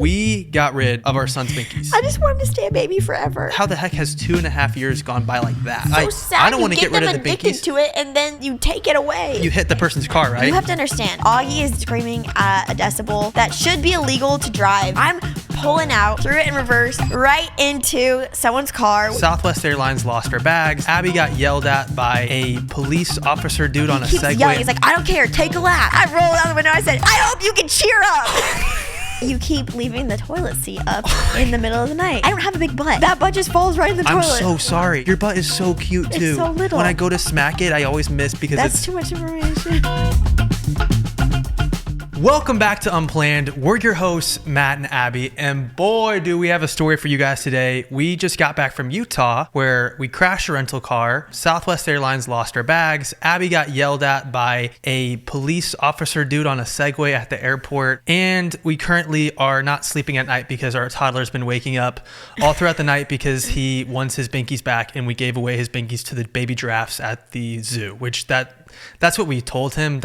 We got rid of our son's binkies. I just want him to stay a baby forever. How the heck has 2.5 years gone by like that? So sad. I don't want to get rid of the addicted binkies. to it, and then you take it away. You hit the person's car, right? You have to understand, Augie is screaming at a decibel that should be illegal to drive. I'm pulling out, threw it in reverse, right into someone's car. Southwest Airlines lost her bags. Abby got yelled at by a police officer dude on a Keeps Segway. yelling. He's like, I don't care, take a lap. I rolled out the window. I said, I hope you can cheer up. You keep leaving the toilet seat up in the middle of the night. I don't have a big butt. That butt just falls right in the toilet. I'm so sorry. Your butt is so cute too. It's so little. When I go to smack it, I always miss because That's too much information. Welcome back to Unplanned. We're your hosts, Matt and Abby, and boy, do we have a story for you guys today. We just got back from Utah, where we crashed a rental car. Southwest Airlines lost our bags. Abby got yelled at by a police officer dude on a Segway at the airport, and we currently are not sleeping at night because our toddler's been waking up all throughout the night because he wants his binkies back, and we gave away his binkies to the baby giraffes at the zoo, which that's what we told him.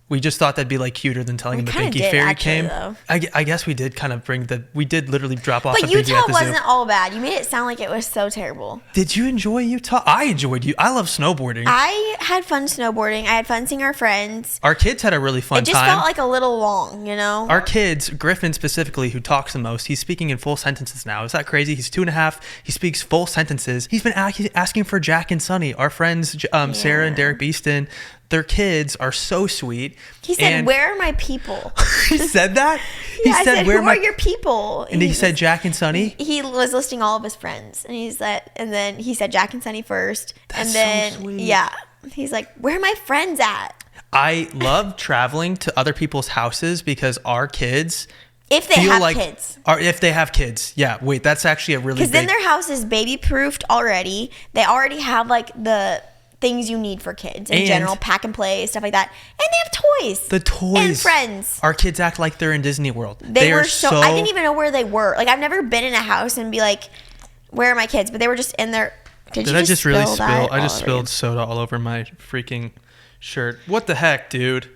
We just thought that'd be like cuter than telling him the binky fairy came. I guess we did kind of we did literally drop off the binky at the zoo. But Utah wasn't all bad. You made it sound like it was so terrible. Did you enjoy Utah? I enjoyed you. I love snowboarding. I had fun snowboarding. I had fun seeing our friends. Our kids had a really fun time. It just felt like a little long, you know? Our kids, Griffin specifically, who talks the most, he's speaking in full sentences now. Is that crazy? He's 2.5. He speaks full sentences. He's been asking for Jack and Sunny. Our friends, Sarah and Derek Beeston, their kids are so sweet. He said, where are my people? He said that? Yeah, I said, who are your people? And he said Jack and Sunny? He was listing all of his friends. And then he said Jack and Sunny first. That's and then, so sweet. Yeah. He's like, where are my friends at? I love traveling to other people's houses because our kids... If they have kids. Or if they have kids. Yeah, wait, that's actually a really big... Because then their house is baby-proofed already. They already have, like, the things you need for kids in general, pack and play, stuff like that. And they have toys. The toys. And friends. Our kids act like they're in Disney World. They were so... I didn't even know where they were. Like, I've never been in a house and be like, where are my kids? But they were just in there. Did I just really spill? I just spilled soda all over my freaking shirt. What the heck, dude?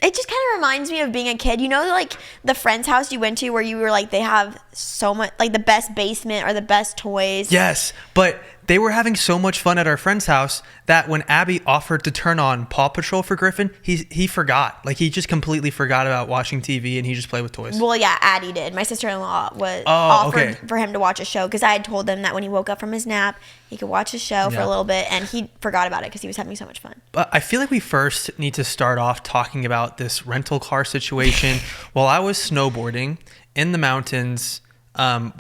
It just kind of reminds me of being a kid. You know, like the friend's house you went to where you were like, they have so much, like the best basement or the best toys. Yes, but they were having so much fun at our friend's house that when Abby offered to turn on Paw Patrol for Griffin, he forgot. Like, he just completely forgot about watching TV and he just played with toys. Well, yeah, Addie did. My sister-in-law offered for him to watch a show because I had told him that when he woke up from his nap, he could watch a show for a little bit, and he forgot about it because he was having so much fun. But I feel like we first need to start off talking about this rental car situation. While I was snowboarding in the mountains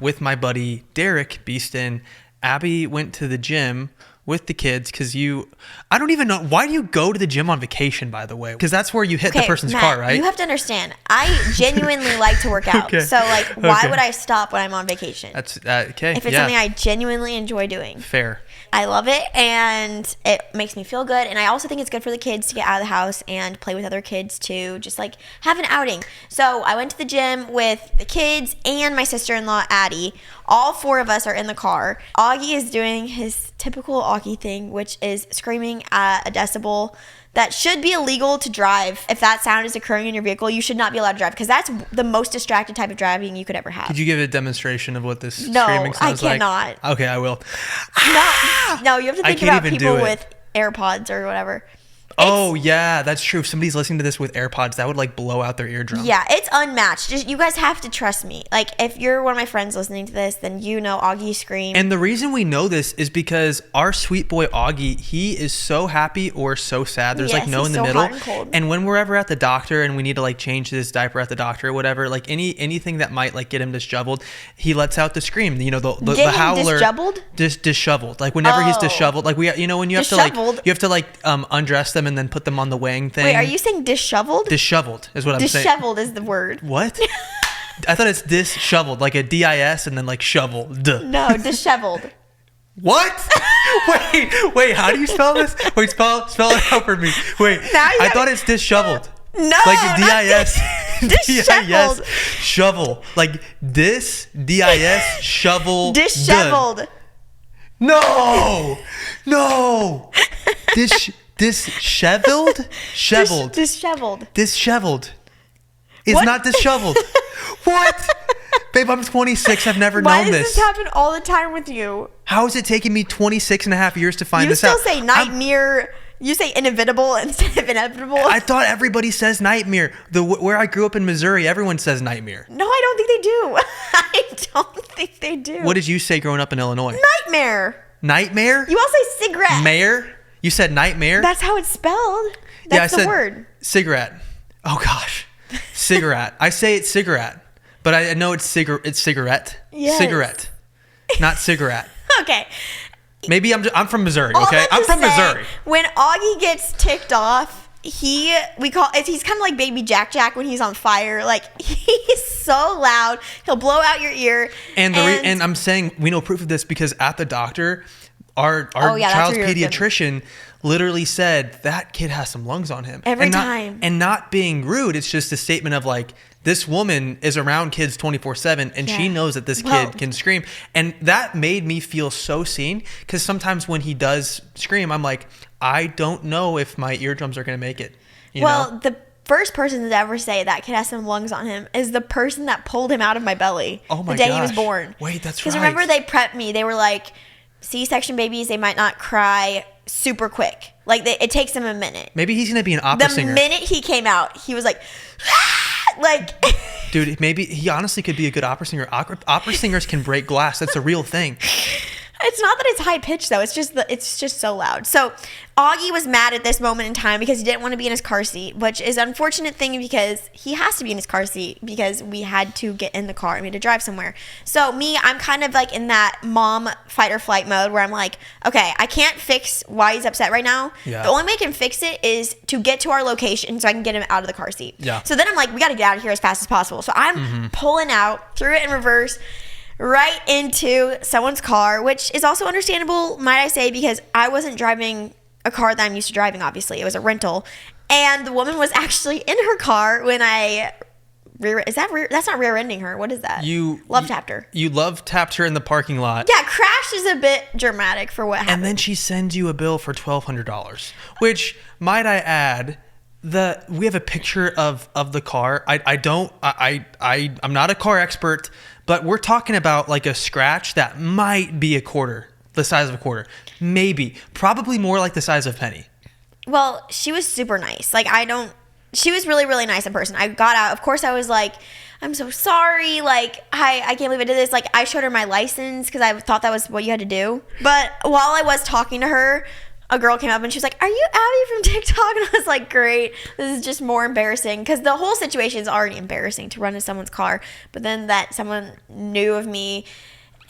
with my buddy Derek Beeston, Abby went to the gym with the kids because I don't even know. Why do you go to the gym on vacation, by the way? Because that's where you hit the person's Matt, car, right? You have to understand, I genuinely like to work out. Okay. So, like, why would I stop when I'm on vacation? That's okay. If it's something I genuinely enjoy doing. Fair. I love it, and it makes me feel good. And I also think it's good for the kids to get out of the house and play with other kids too, just like have an outing. So I went to the gym with the kids and my sister-in-law, Addie. All four of us are in the car. Augie is doing his typical Augie thing, which is screaming at a decibel that should be illegal to drive. If that sound is occurring in your vehicle, you should not be allowed to drive because that's the most distracted type of driving you could ever have. Could you give a demonstration of what this screaming sounds like? No, I cannot. Okay, I will. No, you have to think about people with AirPods or whatever. Oh, yeah, that's true. If somebody's listening to this with AirPods, that would like blow out their eardrum. Yeah, it's unmatched. Just you guys have to trust me. Like, if you're one of my friends listening to this, then you know Augie scream. And the reason we know this is because our sweet boy Augie, he is so happy or so sad. There's like no in the middle. Hot and cold. And when we're ever at the doctor and we need to like change his diaper at the doctor or whatever, like anything that might like get him disheveled, he lets out the scream. You know, the howler. Disheveled. Like whenever he's disheveled, like when you have to like undress them and then put them on the weighing thing. Wait, are you saying disheveled? Disheveled is what I'm saying. Disheveled is the word. What? I thought it's disheveled, like a DIS and then like shovel. Duh. No, disheveled. What? wait, how do you spell this? Wait, spell it out for me. Wait, I thought it's disheveled. No, like a DIS. Disheveled. Shovel. Like DIS shovel. Disheveled. No. Disheveled? Disheveled. Disheveled. is What? not disheveled. What? Babe, I'm 26. I've never Why known does this. this happen all the time with you? How is it taking me 26 and a half years to find this out? You still say nightmare. You say inevitable instead of inevitable. I thought everybody says nightmare. Where I grew up in Missouri, everyone says nightmare. No, I don't think they do. I don't think they do. What did you say growing up in Illinois? Nightmare. Nightmare? You all say cigarette. Mayor? You said nightmare? That's how it's spelled. That's the word. Cigarette. Oh gosh. Cigarette. I say it's cigarette, but I know it's cigarette. Yes. Cigarette. Not cigarette. Okay. Maybe I'm from Missouri, All okay? that I'm to from say, Missouri. When Augie gets ticked off, he's kind of like baby Jack when he's on fire. Like, he's so loud, he'll blow out your ear. And I'm saying we know proof of this because at the doctor, our child's pediatrician literally said that kid has some lungs on him. Every time. And not being rude, it's just a statement of like, this woman is around kids 24/7 and she knows that this kid can scream. And that made me feel so seen because sometimes when he does scream, I'm like, I don't know if my eardrums are going to make it. You know? The first person to ever say that kid has some lungs on him is the person that pulled him out of my belly the day he was born. Wait, that's right. Because remember they prepped me. They were like, C-section babies, they might not cry super quick. Like it takes them a minute. Maybe he's going to be an opera singer. The minute he came out, he was like, like. Dude, maybe he honestly could be a good opera singer. Opera singers can break glass. That's a real thing. It's not that it's high pitched though. It's just so loud. So Augie was mad at this moment in time because he didn't want to be in his car seat, which is an unfortunate thing because he has to be in his car seat because we had to get in the car and we had to drive somewhere. So I'm kind of like in that mom fight or flight mode where I'm like, okay, I can't fix why he's upset right now. Yeah. The only way I can fix it is to get to our location so I can get him out of the car seat. Yeah. So then I'm like, we got to get out of here as fast as possible. So I'm pulling out, threw it in reverse, right into someone's car, which is also understandable, might I say, because I wasn't driving a car that I'm used to driving, obviously. It was a rental. And the woman was actually in her car when I that's not rear-ending her. What is that? Love tapped her. You love tapped her in the parking lot. Yeah, crash is a bit dramatic for what happened. And then she sends you a bill for $1,200, which, might I add, we have a picture of the car. I'm not a car expert, but we're talking about like a scratch that might be the size of a quarter. Maybe. Probably more like the size of a penny. Well, she was super nice. She was really, really nice in person. I got out. Of course, I was like, I'm so sorry. Like, I can't believe I did this. Like, I showed her my license because I thought that was what you had to do. But while I was talking to her, a girl came up and she was like, are you Abby from TikTok? And I was like, great. This is just more embarrassing because the whole situation is already embarrassing to run in someone's car. But then that someone knew of me.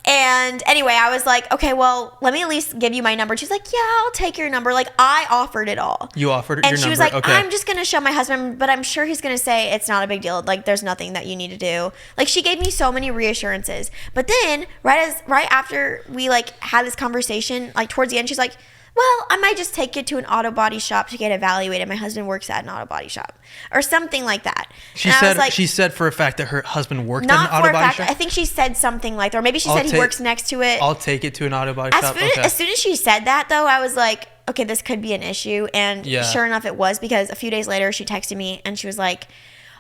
And anyway, I was like, okay, well, let me at least give you my number. She's like, yeah, I'll take your number. Like, I offered it all. You offered your number? And she was like, okay. I'm just going to show my husband, but I'm sure he's going to say it's not a big deal. Like, there's nothing that you need to do. Like, she gave me so many reassurances. But then, right after we, like, had this conversation, like, towards the end, she's like, well, I might just take it to an auto body shop to get evaluated. My husband works at an auto body shop or something like that. She said for a fact that her husband worked at an auto body shop? I think she said something like that. Or maybe she said he works next to it. I'll take it to an auto body shop. As soon as she said that, though, I was like, okay, this could be an issue. And sure enough, it was because a few days later, she texted me and she was like,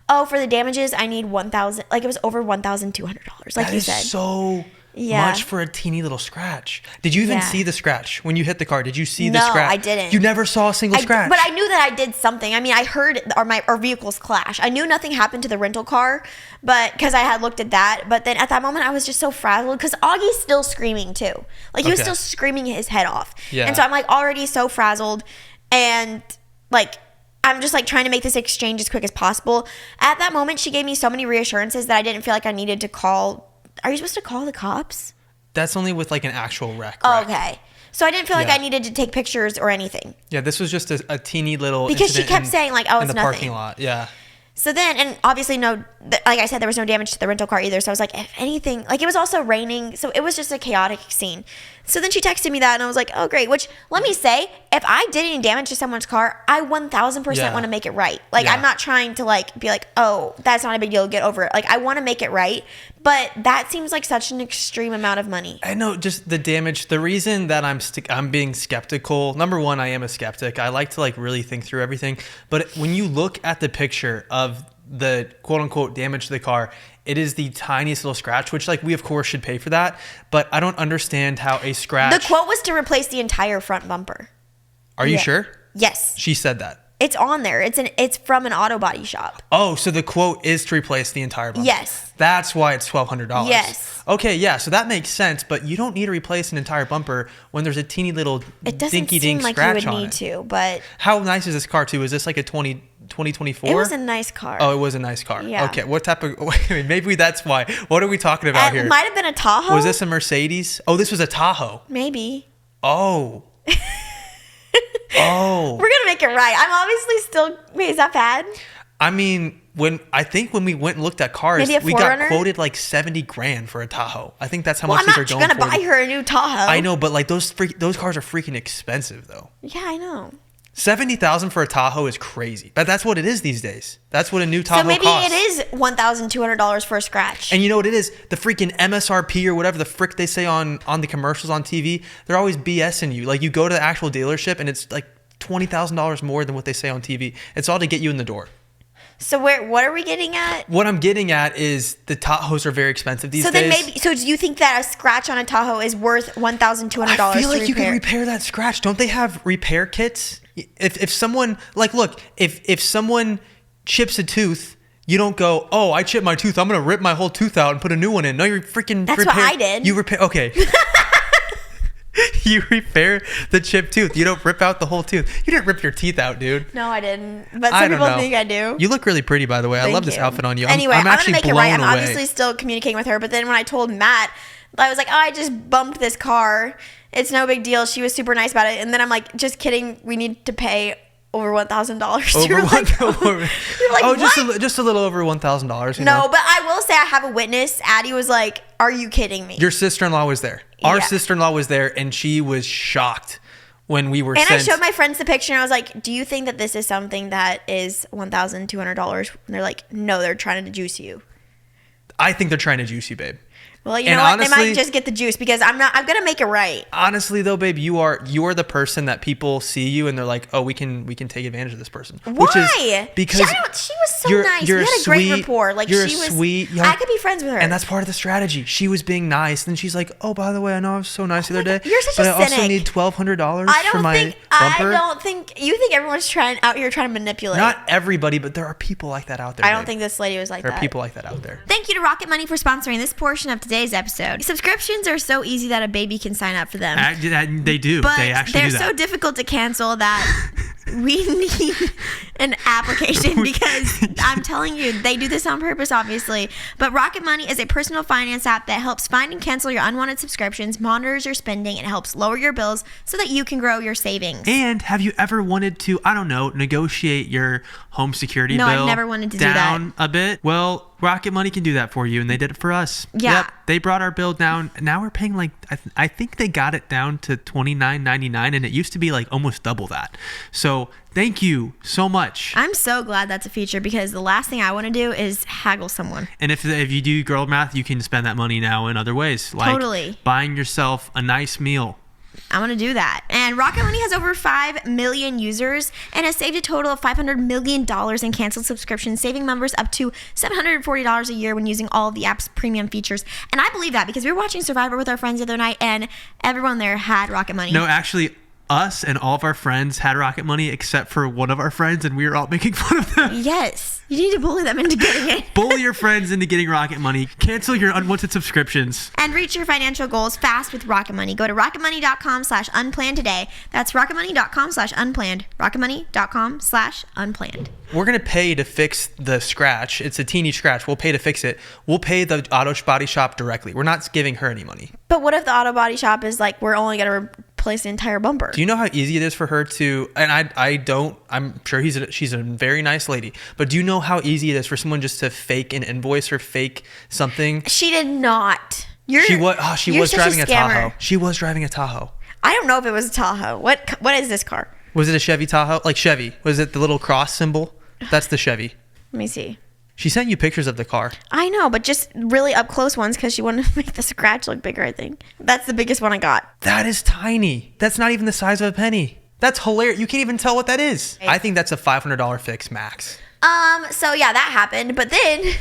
oh, for the damages, I need $1,000. Like, it was over $1,200, like you said. That is so much for a teeny little scratch. Did you even see the scratch when you hit the car? Did you see the scratch? No, I didn't. You never saw a single scratch? But I knew that I did something. I mean, I heard our vehicles clash. I knew nothing happened to the rental car, but because I had looked at that. But then at that moment, I was just so frazzled because Augie's still screaming too. Like, he was still screaming his head off. Yeah. And so I'm like already so frazzled, and like, I'm just like trying to make this exchange as quick as possible. At that moment, she gave me so many reassurances that I didn't feel like I needed to call. Are you supposed to call the cops? That's only with like an actual wreck. Oh, okay. So I didn't feel like I needed to take pictures or anything. Yeah, this was just a teeny little because she kept saying like, oh, it's in the nothing. Parking lot. Yeah. So then, and obviously like I said, there was no damage to the rental car either. So I was like, if anything, like, it was also raining. So it was just a chaotic scene. So then she texted me that and I was like, oh, great. Which, let me say, if I did any damage to someone's car, I 1000% want to make it right. Like, I'm not trying to like be like, oh, that's not a big deal, get over it. Like, I want to make it right. But that seems like such an extreme amount of money. I know, just the damage. The reason that I'm being skeptical, number one, I am a skeptic. I like to like really think through everything. But when you look at the picture of the quote unquote damage to the car, it is the tiniest little scratch, which like we of course should pay for that. But I don't understand how a scratch. The quote was to replace the entire front bumper. Are you sure? Yes. She said that. It's on there. It's from an auto body shop. Oh, so the quote is to replace the entire bumper. Yes. That's why it's $1,200. Yes. Okay, yeah, so that makes sense, but you don't need to replace an entire bumper when there's a teeny little It doesn't dinky seem dink like scratch you would on need it. to, but How nice is this car too? Is this like a 2024? it was a nice car. Oh, it was a nice car. Yeah. Okay, what type of maybe that's why. What are we talking about here? It might have been a Tahoe. Was this a Mercedes? Oh, this was a Tahoe. Maybe. Oh. Oh. We're gonna make it right. I'm obviously still. Wait, is that bad? I mean, when we went and looked at cars, Maybe a we got 4Runner? quoted like $70,000 for a Tahoe. I think that's how Well, much I'm these are not going gonna for. buy her a new Tahoe. I know, but like those cars are freaking expensive though. Yeah, I know. $70,000 for a Tahoe is crazy, but that's what it is these days. That's what a new Tahoe So maybe costs. it is $1,200 for a scratch. And you know what it is? The freaking MSRP or whatever the frick they say on the commercials on TV, they're always BSing you. Like you go to the actual dealership and it's like $20,000 more than what they say on TV. It's all to get you in the door. So what are we getting at? What I'm getting at is the Tahoes are very expensive these So days. then maybe. So do you think that a scratch on a Tahoe is worth $1,200? I feel like to you can repair? repair that scratch. Don't they have repair kits? If someone like look, if someone chips a tooth, you don't go, oh, I chipped my tooth, I'm gonna rip my whole tooth out and put a new one in. No, you're freaking. That's what I did. You repair. Okay. You repair the chipped tooth. You don't rip out the whole tooth. You didn't rip your teeth out, dude. No, I didn't. But I some don't people know. think I do. You look really pretty, by the way. I Thank love this you. outfit on you. Anyway, I'm I'm actually gonna make it right. I'm blown away. obviously still communicating with her, but then when I told Matt, I was like, oh, I just bumped this car. It's no big deal. She was super nice about it. And then I'm like, just kidding. We need to pay over $1,000. You're like, you're like, oh, what? just a little over $1,000. No, but I will say I have a witness. Addie was like, are you kidding me? Your sister-in-law was there. Our Yeah. sister-in-law was there, and she was shocked when we were And sent. I showed my friends the picture, and I was like, do you think that this is something that is $1,200? And they're like, no, they're trying to juice you. I think they're trying to juice you, babe. Well, you And know what? They honestly- might just get the juice because I'm gonna make it right. Honestly, though, babe, you are the person that people see you and they're like, oh, we can take advantage of this person. Why? Which is because she was so you're- nice. you're We had a great sweet- rapport. Like you're she was sweet, young- I could be friends with her. and that's part of the strategy. She was being nice, and she's like, "Oh, by the way, I know I was so nice the other day, You're such but a I also cynic. need $1,200 I for don't my think. bumper." I don't think you think everyone's out here trying to manipulate. Not everybody, but there are people like that out there. I don't babe. think this lady was like there that. are people like that out there. Thank you to Rocket Money for sponsoring this portion of today's episode. Subscriptions are so easy that a baby can sign up for them. They do. But They actually they're do that. so difficult to cancel that we need an application because I'm telling you, they do this on purpose, obviously. But Rocket Money is a personal finance app that helps find and cancel your unwanted subscriptions, monitors your spending, and helps lower your bills so that you can grow your savings. And have you ever wanted to, I don't know, negotiate your home security No, bill I've never wanted to do that. down a bit? Well, Rocket Money can do that for you, and they did it for us. Yeah. Yep, they brought our bill down. Now we're paying like, I think they got it down to $29.99, and it used to be like almost double that. So thank you so much. I'm so glad that's a feature because the last thing I want to do is haggle someone. And if you do girl math, you can spend that money now in other ways, like Totally. buying yourself a nice meal. I want to do that. And Rocket Money has over 5 million users and has saved a total of $500 million in canceled subscriptions, saving members up to $740 a year when using all of the app's premium features. And I believe that because we were watching Survivor with our friends the other night and everyone there had Rocket Money. No, actually, us and all of our friends had Rocket Money except for one of our friends, and we were all making fun of them. Yes. You need to bully them into getting it. Bully your friends into getting Rocket Money. Cancel your unwanted subscriptions. And reach your financial goals fast with Rocket Money. Go to rocketmoney.com/unplanned today. That's rocketmoney.com/unplanned. rocketmoney.com/unplanned. We're going to pay to fix the scratch. It's a teeny scratch. We'll pay to fix it. We'll pay the auto body shop directly. We're not giving her any money. But what if the auto body shop is like, we're only going to replace the entire bumper? Do you know how easy it is for her to, and I don't, I'm sure she's a very nice lady, but do you know how easy it is for someone just to fake an invoice or fake something? She did not. She was driving a scammer. Tahoe. She was driving a Tahoe. I don't know if it was a Tahoe. What is this car? Was it a Chevy Tahoe? Like Chevy. Was it the little cross symbol? That's the Chevy. Let me see. She sent you pictures of the car. I know, but just really up close ones because she wanted to make the scratch look bigger, I think. That's the biggest one I got. That is tiny. That's not even the size of a penny. That's hilarious. You can't even tell what that is. I think that's a $500 fix max. So yeah, that happened. But then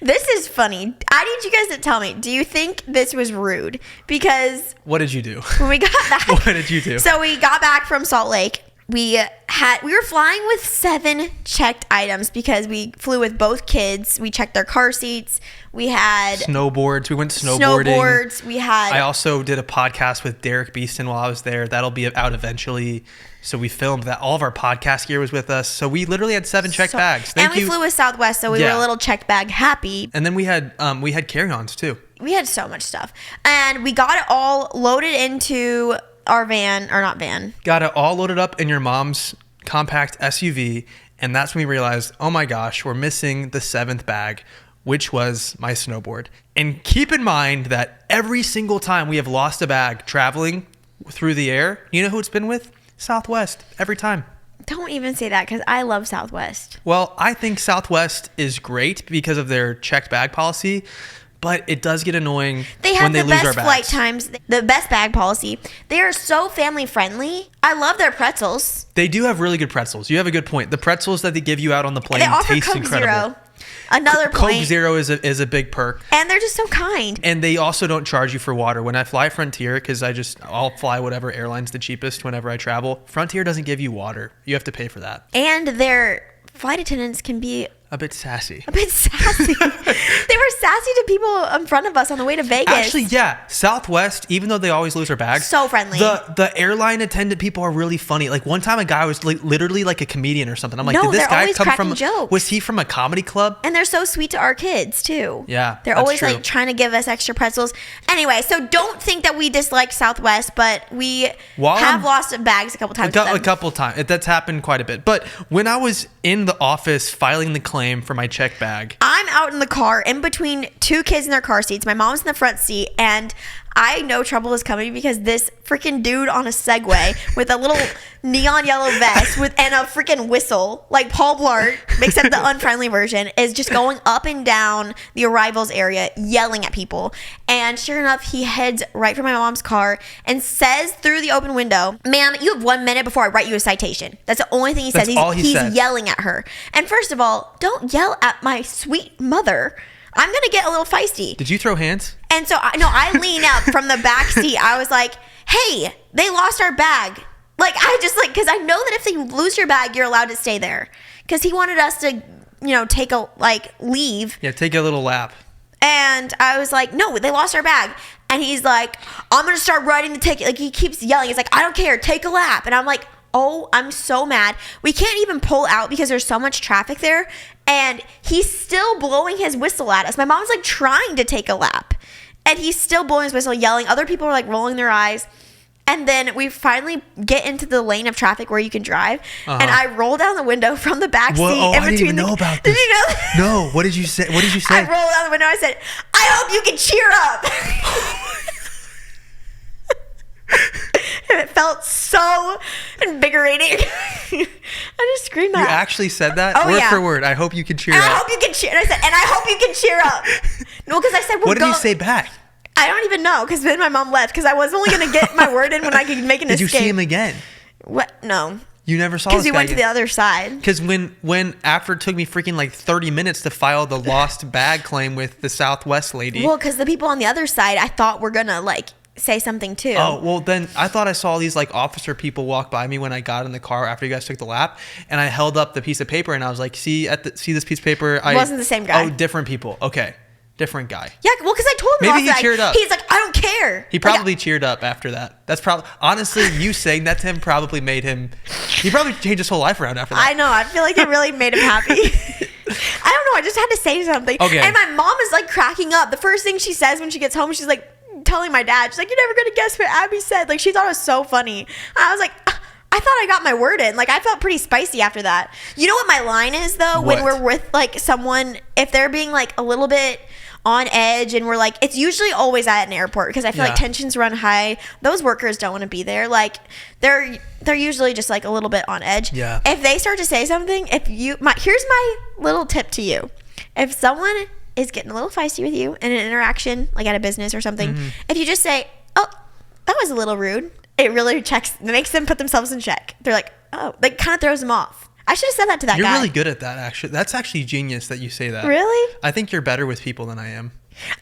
this is funny. I need you guys to tell me, do you think this was rude? Because What did you do? when we got back, What did you do? So we got back from Salt Lake. We were flying with 7 checked items because we flew with both kids. We checked their car seats. We had Snowboards. We went snowboarding. We had. I also did a podcast with Derek Beeston while I was there. That'll be out eventually. So we filmed that. All of our podcast gear was with us. So we literally had 7 checked bags. Thank you. We flew with Southwest, so we were a little checked bag happy. And then we had carry-ons too. We had so much stuff, and we got it all loaded into our van, or not van. Got it all loaded up in your mom's compact SUV, and that's when we realized, oh my gosh, we're missing the 7th bag, which was my snowboard. And keep in mind that every single time we have lost a bag traveling through the air, you know who it's been with? Southwest, every time. Don't even say that, because I love Southwest. Well, I think Southwest is great because of their checked bag policy, but it does get annoying when they lose our bags. They have the best flight times, the best bag policy. They are so family friendly. I love their pretzels. They do have really good pretzels. You have a good point. The pretzels that they give you out on the plane they offer taste Coke incredible. Zero. Another point. Coke Zero is a big perk. And they're just so kind. And they also don't charge you for water. When I fly Frontier, because I'll fly whatever airline's the cheapest whenever I travel, Frontier doesn't give you water. You have to pay for that. And their flight attendants can be a bit sassy. They were sassy to people in front of us on the way to Vegas. Actually, yeah. Southwest, even though they always lose their bags, so friendly. The airline attendant people are really funny. Like one time, a guy was literally like a comedian or something. I'm like, did this guy come from? Jokes. Was he from a comedy club? And they're so sweet to our kids too. Yeah, they're always like trying to give us extra pretzels. Anyway, so don't think that we dislike Southwest, but we have lost bags a couple times. A couple times. That's happened quite a bit. But when I was in the office filing the claim for my check bag, I'm out in the car in between 2 kids in their car seats. My mom's in the front seat, and I know trouble is coming because this freaking dude on a Segway with a little neon yellow vest and a freaking whistle, like Paul Blart, except the unfriendly version, is just going up and down the arrivals area yelling at people. And sure enough, he heads right for my mom's car and says through the open window, "Ma'am, you have 1 minute before I write you a citation." That's the only thing he says. He's yelling at her. And first of all, don't yell at my sweet mother. I'm going to get a little feisty. Did you throw hands? And so, I lean up from the back seat. I was like, hey, they lost our bag. Like, because I know that if they lose your bag, you're allowed to stay there. Because he wanted us to, take leave. Yeah, take a little lap. And I was like, no, they lost our bag. And he's like, I'm going to start writing the ticket. Like, he keeps yelling. He's like, I don't care. Take a lap. And I'm like, oh, I'm so mad. We can't even pull out because there's so much traffic there. And he's still blowing his whistle at us. My mom's like trying to take a lap. And he's still blowing his whistle, yelling. Other people are like rolling their eyes. And then we finally get into the lane of traffic where you can drive. And I roll down the window from the back seat. I didn't even know about this. Did you know that? No. What did you say? I rolled down the window. I said, I hope you can cheer up. It felt so invigorating. I just screamed that. You actually said that? Oh, word for word. I hope you can cheer up. I hope you can cheer. And I said, and I hope you can cheer up. No, because I said, what did you say back? I don't even know, because then my mom left, because I was only going to get my word in when I could make an escape. Did you see him again? What? No. You never saw this guy? Because we went to the other side. Because when after it took me freaking like 30 minutes to file the lost bag claim with the Southwest lady. Well, because the people on the other side, I thought were going to say something too. Oh, well then I thought I saw these officer people walk by me when I got in the car after you guys took the lap, and I held up the piece of paper and I was like, see this piece of paper? It wasn't the same guy. Oh, different people. Okay. Different guy. Yeah, well, because I told him. Maybe he cheered up. He's like, I don't care. He probably cheered up after that. That's probably, honestly, you saying that to him probably made him, he probably changed his whole life around after that. I know. I feel like it really made him happy. I don't know. I just had to say something. Okay. And my mom is cracking up. The first thing she says when she gets home, she's like telling my dad, she's like, you're never going to guess what Abby said. Like, she thought it was so funny. I was like, I thought I got my word in. I felt pretty spicy after that. You know what my line is, though? What? When we're with, someone, if they're being, a little bit on edge, and we're it's usually always at an airport, because I feel like tensions run high. Those workers don't want to be there. They're usually just, a little bit on edge. Yeah. If they start to say something, here's my little tip to you. If someone is getting a little feisty with you in an interaction, at a business or something, if you just say, oh, that was a little rude, it really makes them put themselves in check. They're like, oh, kind of throws them off. I should have said that to that You're guy. really good at that, actually. That's actually genius that you say that. Really? I think you're better with people than I am.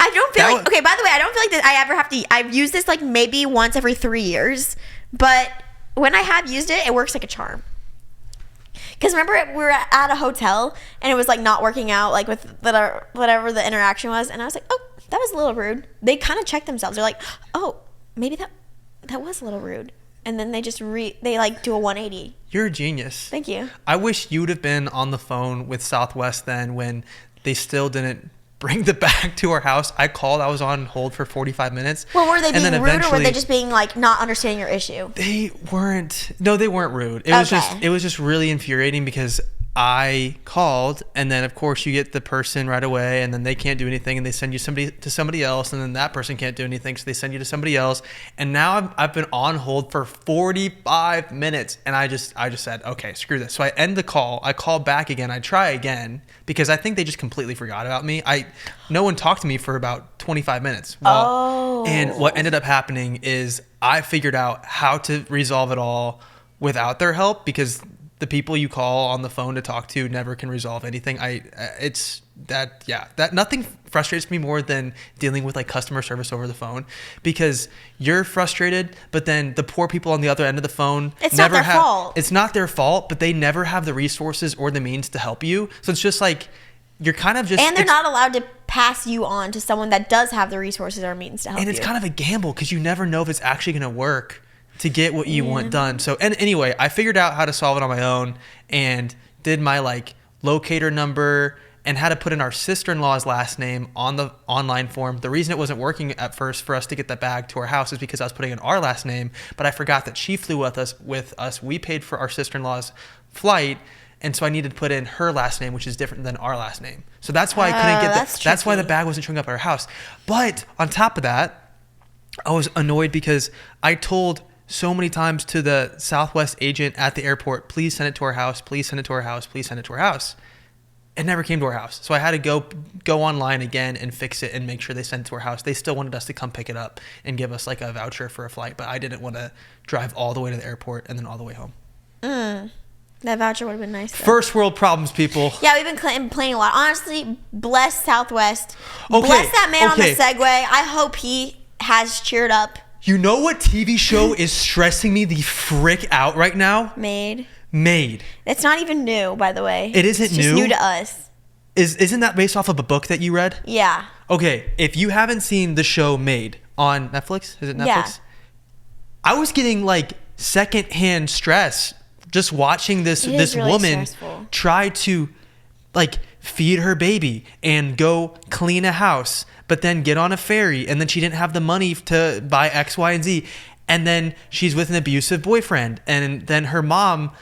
I don't feel like, okay, by the way, I don't feel like that I ever have to, I've used this like maybe once every 3 years, but when I have used it, it works like a charm. Because remember, we were at a hotel, and it was like not working out, like with whatever the interaction was, and I was like, oh, that was a little rude. They kind of check themselves. They're like, oh, maybe that was a little rude. And then they just they like do a 180. You're a genius. Thank you. I wish you'd have been on the phone with Southwest then when they still didn't bring the bag to our house. I called. I was on hold for 45 minutes. Well, were they being rude, or were they just being like not understanding your issue? They weren't. No, they weren't rude. It was just really infuriating because I called, and then of course you get the person right away, and then they can't do anything, and they send you to somebody else, and then that person can't do anything, so they send you to somebody else. And now I've been on hold for 45 minutes, and I just said, okay, screw this. So I end the call. I call back again. I try again because I think they just completely forgot about me. No one talked to me for about 25 minutes. And what ended up happening is I figured out how to resolve it all without their help, because the people you call on the phone to talk to never can resolve anything. That nothing frustrates me more than dealing with like customer service over the phone, because you're frustrated, but then the poor people on the other end of the phone, it's not their fault. It's not their fault, but they never have the resources or the means to help you. So it's just like, you're kind of just, and they're not allowed to pass you on to someone that does have the resources or means to help you. And it's kind of a gamble because you never know if it's actually going to work to get what you want done. So, and anyway, I figured out how to solve it on my own and did my like locator number and had to put in our sister-in-law's last name on the online form. The reason it wasn't working at first for us to get that bag to our house is because I was putting in our last name, but I forgot that she flew with us. We paid for our sister-in-law's flight, and so I needed to put in her last name, which is different than our last name. So that's why I couldn't get that. That's why the bag wasn't showing up at our house. But on top of that, I was annoyed because I told so many times to the Southwest agent at the airport, please send it to our house, please send it to our house, please send it to our house. It never came to our house. So I had to go online again and fix it and make sure they sent it to our house. They still wanted us to come pick it up and give us like a voucher for a flight, but I didn't want to drive all the way to the airport and then all the way home. That voucher would have been nice, though. First world problems, people. Yeah, we've been complaining a lot. Honestly, bless Southwest. Okay, bless that man on the Segway. I hope he has cheered up. You know what TV show is stressing me the frick out right now? Made. It's not even new, by the way. It isn't new? It's just new to us. Isn't that based off of a book that you read? Yeah. Okay, if you haven't seen the show Made on Netflix, is it Netflix? Yeah. I was getting like secondhand stress just watching this really woman try to like feed her baby and go clean a house, but then get on a ferry, and then she didn't have the money to buy X, Y, and Z, and then she's with an abusive boyfriend, and then her mom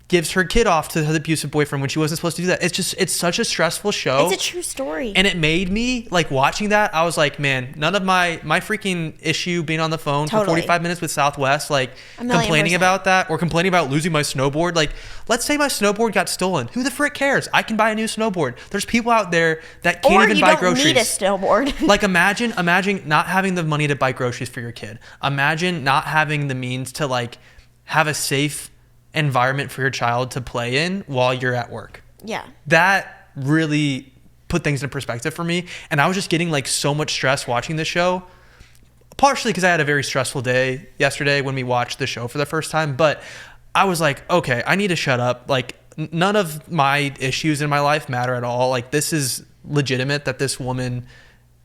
gives her kid off to the abusive boyfriend when she wasn't supposed to do that. It's such a stressful show. It's a true story. And it made me, like, watching that, I was like, man, none of my freaking issue being on the phone for 45 minutes with Southwest, like, complaining about that or complaining about losing my snowboard. Like, let's say my snowboard got stolen. Who the frick cares? I can buy a new snowboard. There's people out there that can't even buy groceries. Or you don't need a snowboard. Like, imagine not having the money to buy groceries for your kid. Imagine not having the means to, like, have a safe environment for your child to play in while you're at work. Yeah. That really put things in perspective for me. And I was just getting like so much stress watching the show, partially because I had a very stressful day yesterday when we watched the show for the first time. But I was like, okay, I need to shut up. Like, none of my issues in my life matter at all. Like, this is legitimate that this woman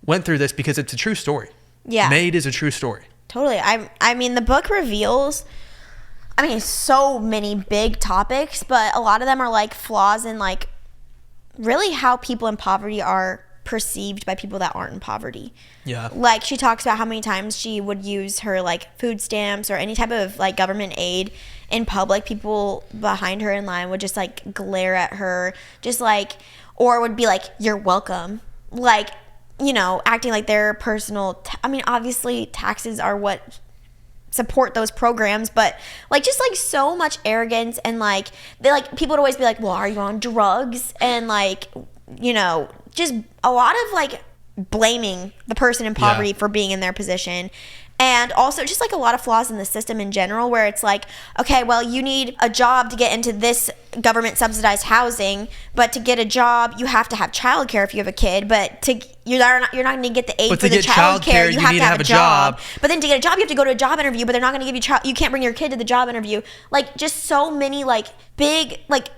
went through this because it's a true story. Yeah. Made is a true story. Totally. I mean, the book reveals, so many big topics, but a lot of them are like flaws in like really how people in poverty are perceived by people that aren't in poverty. Yeah. Like, she talks about how many times she would use her like food stamps or any type of like government aid in public. People behind her in line would just like glare at her, just like, or would be like, "You're welcome." Like, acting like their personal, obviously taxes are what support those programs, but like just like so much arrogance, and like they like people would always be like, well, are you on drugs? And like, just a lot of like blaming the person in poverty for being in their position. And also just like a lot of flaws in the system in general, where it's like, okay, well, you need a job to get into this government subsidized housing, but to get a job you have to have childcare if you have a kid, but you're not going to get the aid for the childcare. You have to have a job. But then to get a job you have to go to a job interview, but they're not going to give you you can't bring your kid to the job interview. Like, just so many like big, like,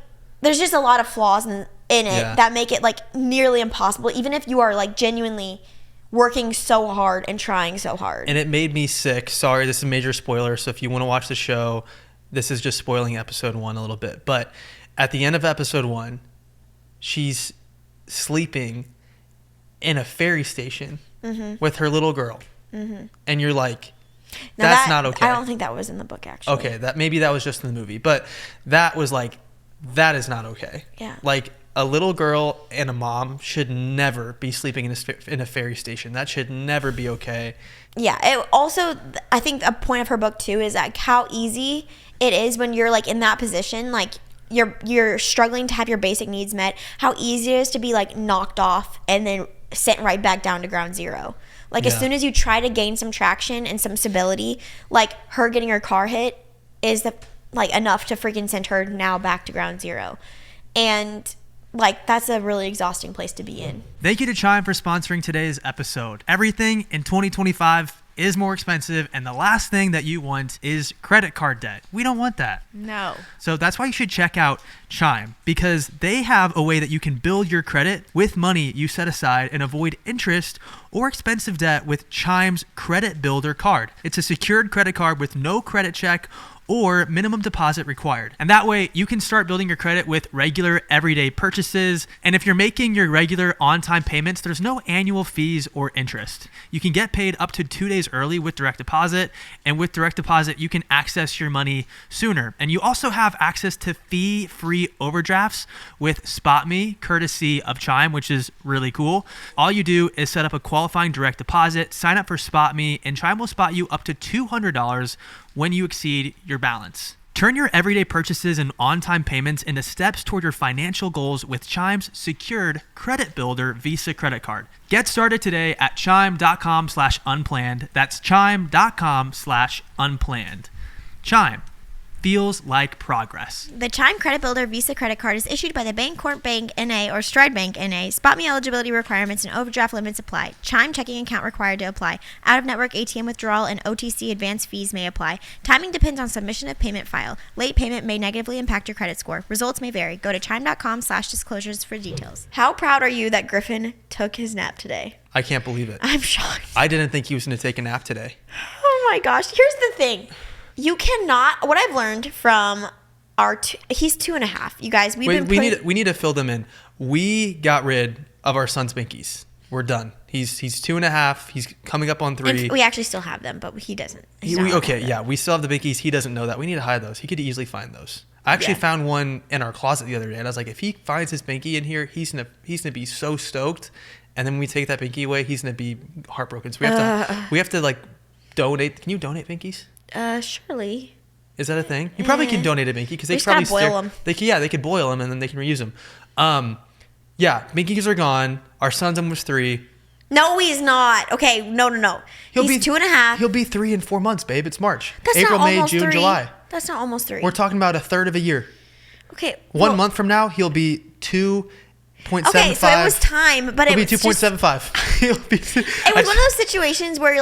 there's just a lot of flaws in it that make it like nearly impossible, even if you are like genuinely working so hard and trying so hard. And it made me sick. Sorry, this is a major spoiler, so if you want to watch the show, this is just spoiling episode 1 a little bit. But at the end of episode 1, she's sleeping in a ferry station with her little girl. And you're like, that's not okay. I don't think that was in the book, actually. Okay, maybe that was just in the movie, but that was like, that is not okay. Yeah. Like, a little girl and a mom should never be sleeping in a ferry station. That should never be okay. Yeah. It also, I think a point of her book too is like how easy it is when you're like in that position, like you're struggling to have your basic needs met, how easy it is to be like knocked off and then sent right back down to ground zero. Like, as soon as you try to gain some traction and some stability, like her getting her car hit is like enough to freaking send her now back to ground zero. And like, that's a really exhausting place to be in. Thank you to Chime for sponsoring today's episode. Everything in 2025 is more expensive, and the last thing that you want is credit card debt. We don't want that. No. So that's why you should check out Chime, because they have a way that you can build your credit with money you set aside and avoid interest or expensive debt with Chime's Credit Builder card. It's a secured credit card with no credit check or minimum deposit required. And that way you can start building your credit with regular everyday purchases. And if you're making your regular on-time payments, there's no annual fees or interest. You can get paid up to 2 days early with direct deposit. And with direct deposit, you can access your money sooner. And you also have access to fee-free overdrafts with SpotMe, courtesy of Chime, which is really cool. All you do is set up a qualifying direct deposit, sign up for SpotMe, and Chime will spot you up to $200 when you exceed your balance. Turn your everyday purchases and on-time payments into steps toward your financial goals with Chime's secured Credit Builder Visa credit card. Get started today at chime.com/unplanned. That's chime.com/unplanned. Chime feels like progress. The Chime Credit Builder Visa credit card is issued by the Bancorp Bank N.A. or Stride Bank N.A. SpotMe eligibility requirements and overdraft limits apply. Chime checking account required to apply. Out-of-network ATM withdrawal and OTC advance fees may apply. Timing depends on submission of payment file. Late payment may negatively impact your credit score. Results may vary. Go to chime.com/disclosures for details. How proud are you that Griffin took his nap today? I can't believe it. I'm shocked. I didn't think he was going to take a nap today. Oh my gosh. Here's the thing. You cannot, what I've learned from he's 2.5. You guys, we need to fill them in. We got rid of our son's binkies. We're done. He's 2.5. He's coming up on 3. We actually still have them, but he doesn't. We still have the binkies. He doesn't know that. We need to hide those. He could easily find those. I actually found one in our closet the other day, and I was like, if he finds his binky in here, he's gonna be so stoked. And then when we take that binky away, he's gonna be heartbroken. So we have to like donate. Can you donate binkies? Surely. Is that a thing? You probably can donate a binky because they probably boil them. They could boil them and then they can reuse them. Binkies are gone. Our son's almost 3. No, he's not. Okay, no. He's 2.5. He'll be 3 in 4 months, babe. It's March. That's April, not May, almost June, 3. July. That's not almost 3. We're talking about a third of a year. Okay. 1 month from now, he'll be 2.75. Okay, so it was time, but he'll be 2.75. It was one of those situations where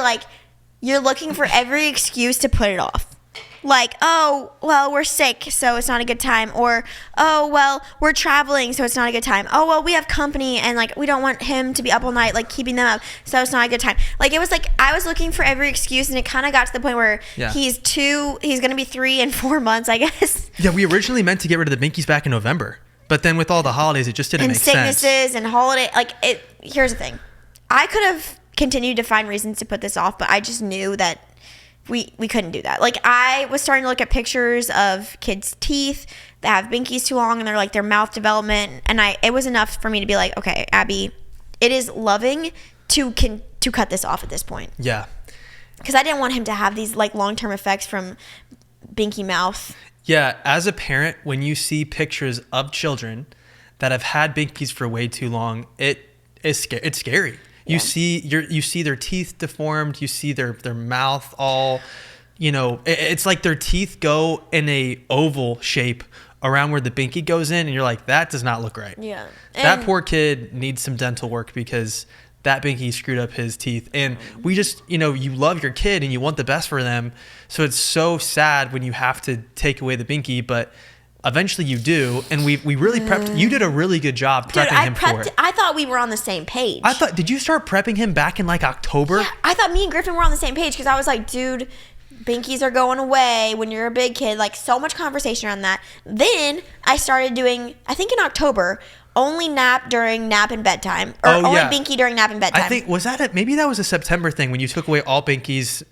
you're looking for every excuse to put it off. Like, oh, well, we're sick, so it's not a good time. Or, oh, well, we're traveling, so it's not a good time. Oh, well, we have company, and, we don't want him to be up all night, keeping them up, so it's not a good time. It was I was looking for every excuse, and it kind of got to the point where he's going to be 3 in 4 months, I guess. Yeah, we originally meant to get rid of the binkies back in November. But then with all the holidays, it just didn't make sense. And sicknesses and holiday, here's the thing. I could have continued to find reasons to put this off, but I just knew that we couldn't do that. I was starting to look at pictures of kids' teeth that have binkies too long and they're their mouth development. And it was enough for me to be like, okay, Abby, it is loving to cut this off at this point. Yeah. Because I didn't want him to have these long-term effects from binky mouth. Yeah. As a parent, when you see pictures of children that have had binkies for way too long, it's scary. You see their teeth deformed. You see their mouth all, it's like their teeth go in a oval shape around where the binky goes in, and you're like, that does not look right. Yeah. That poor kid needs some dental work because that binky screwed up his teeth. And we just, you love your kid and you want the best for them. So it's so sad when you have to take away the binky, but eventually you do. And we really prepped. You did a really good job prepping him for it. I thought we were on the same page. Did you start prepping him back in like October? Yeah, I thought me and Griffin were on the same page because I was like, dude, binkies are going away when you're a big kid. Like, so much conversation around that. Then I started doing, I think in October, only nap during nap and bedtime, or only binky during nap and bedtime. I think, was that it? Maybe that was a September thing when you took away all binkies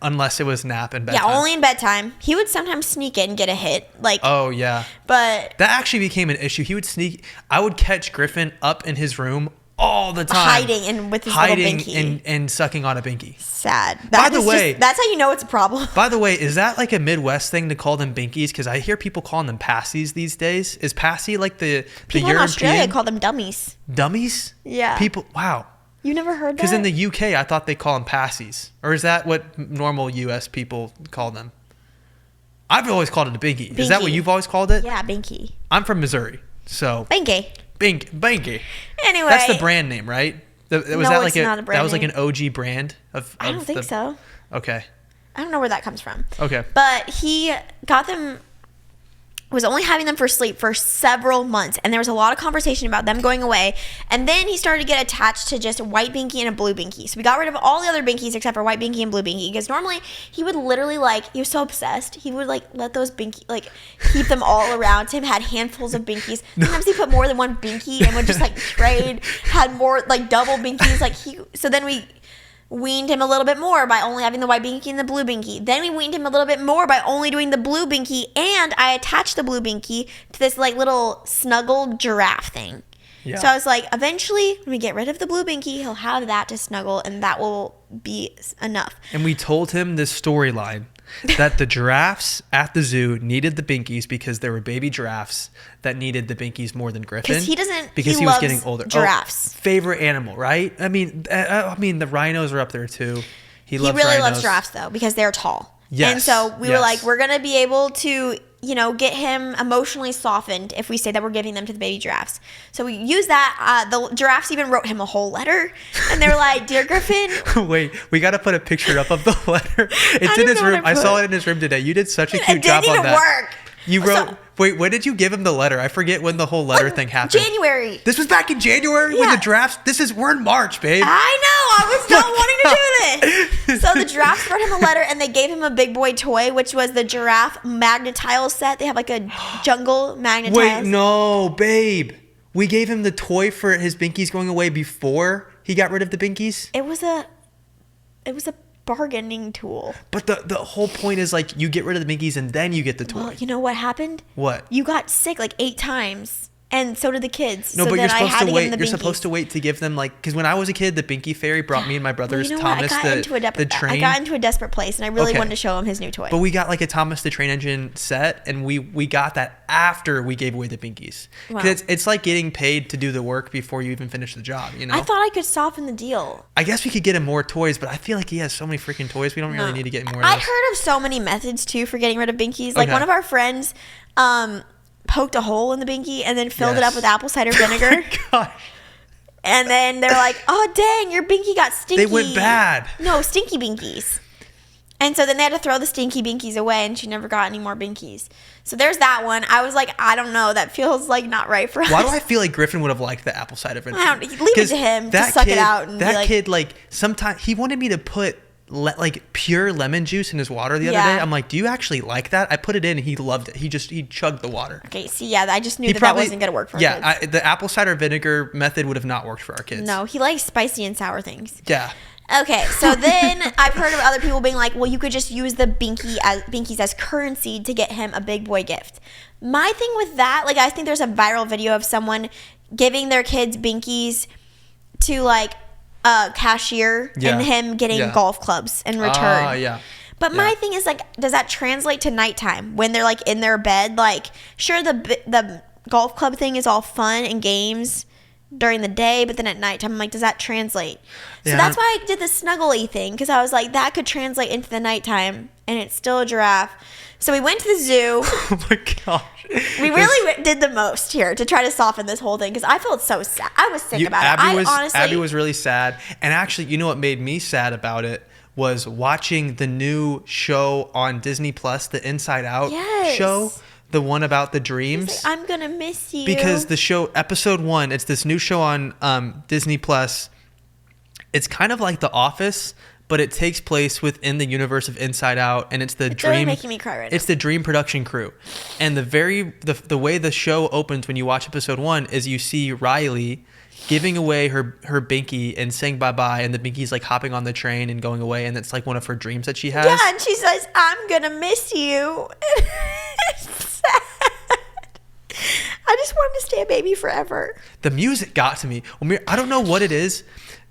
unless it was nap and bedtime. Yeah, only in bedtime. He would sometimes sneak in and get a hit. Like, oh yeah. But that actually became an issue. He would sneak. I would catch Griffin up in his room all the time, hiding with his little binky and sucking on a binky. Sad. By the way, that's how you know it's a problem. By the way, is that like a Midwest thing to call them binkies? Because I hear people calling them passies these days. Is passy like the people European? In Australia call them dummies. Dummies? Yeah. People. Wow. You never heard that? Because in the UK, I thought they call them passies, or is that what normal US people call them? I've always called it a binky. Is that what you've always called it? Yeah, binky. I'm from Missouri, so binky. Binky. Anyway, that's the brand name, right? Not a brand that was like name. an OG brand of I don't think so. Okay. I don't know where that comes from. Okay. But he was only having them for sleep for several months, and there was a lot of conversation about them going away. And then he started to get attached to just a white binky and a blue binky. So we got rid of all the other binkies except for white binky and blue binky, because normally he would literally he was so obsessed, he would let those binky keep them all around him, had handfuls of binkies. Sometimes he put more than one binky and would just trade, had more double binkies. So then we weaned him a little bit more by only having the white binky and the blue binky. Then we weaned him a little bit more by only doing the blue binky, and I attached the blue binky to this little snuggled giraffe thing. Yeah. So I was like, eventually when we get rid of the blue binky, he'll have that to snuggle, and that will be enough. And we told him this storyline that the giraffes at the zoo needed the binkies because there were baby giraffes that needed the binkies more than Griffin. Because he was getting older. Giraffes. Favorite animal, right? I mean, the rhinos are up there too. He really loves giraffes though because they're tall. Yes. And so we were like, we're gonna be able to, get him emotionally softened if we say that we're giving them to the baby giraffes. So we used that. The giraffes even wrote him a whole letter, and they were like, "Dear Griffin." Wait, we got to put a picture up of the letter. It's in his room. I saw it in his room today. You did such a cute job on that. It didn't even work. You wrote. Wait, when did you give him the letter? I forget when the whole letter thing happened. January. This was back in January when the giraffes. We're in March, babe. I know. I was not wanting to do this. So the giraffes wrote him a letter, and they gave him a big boy toy, which was the giraffe magnet tile set. They have a jungle magnet tiles. Wait, no, babe. We gave him the toy for his binkies going away before he got rid of the binkies. It was a bargaining tool. But the whole point is you get rid of the binkies and then you get the toy. Well, you know what happened? What? You got sick 8 times. And so did the kids. No, so but you're supposed to wait. You're supposed to wait to give them because when I was a kid, the Binky Fairy brought me and my brothers Thomas the train. I got into a desperate place, and I really wanted to show him his new toy. But we got a Thomas the Train Engine set, and we got that after we gave away the Binkies. Because it's like getting paid to do the work before you even finish the job. I thought I could soften the deal. I guess we could get him more toys, but I feel like he has so many freaking toys. We don't really need to get more. I've heard of so many methods too for getting rid of Binkies. One of our friends. Poked a hole in the binky and then filled it up with apple cider vinegar. Oh my gosh. And then they're like, "Oh dang, your binky got stinky." They went bad. No, stinky binkies. And so then they had to throw the stinky binkies away, and she never got any more binkies. So there's that one. I was like, I don't know, that feels not right for us. Why do I feel like Griffin would have liked the apple cider vinegar? Leave it to him to suck it out. And that kid, sometimes he wanted me to put pure lemon juice in his water the other day. I'm like, do you actually like that? I put it in and he loved it. He chugged the water. Okay, see, I just knew that wasn't going to work for our kids. The apple cider vinegar method would have not worked for our kids. No, he likes spicy and sour things. Yeah. Okay, so then I've heard of other people being like, well, you could just use the binkies as currency to get him a big boy gift. My thing with that, I think there's a viral video of someone giving their kids binkies to a cashier and him getting golf clubs in return. But my thing is does that translate to nighttime when they're in their bed? Sure, the golf club thing is all fun and games during the day, but then at nighttime, I'm like, does that translate? So Yeah. that's why I did the snuggly thing, because I was like, that could translate into the nighttime, and it's still a giraffe. So we went to the zoo. Oh my gosh. We really did the most here to try to soften this whole thing, because I felt so sad. I was sick about it. Abby was really sad. And actually, you know what made me sad about it was watching the new show on Disney Plus, the Inside Out show. The one about the dreams. Like, I'm going to miss you. Because the show, episode 1, it's this new show on Disney Plus. It's kind of like The Office, but it takes place within the universe of Inside Out, and it's dream. Really making me cry right now. It's the dream production crew, and the way the show opens when you watch episode 1 is you see Riley giving away her binky and saying bye-bye, and the binky's like hopping on the train and going away, and it's like one of her dreams that she has. Yeah, and she says, I'm gonna miss you. It's sad. I just wanted to stay a baby forever. The music got to me. I don't know what it is.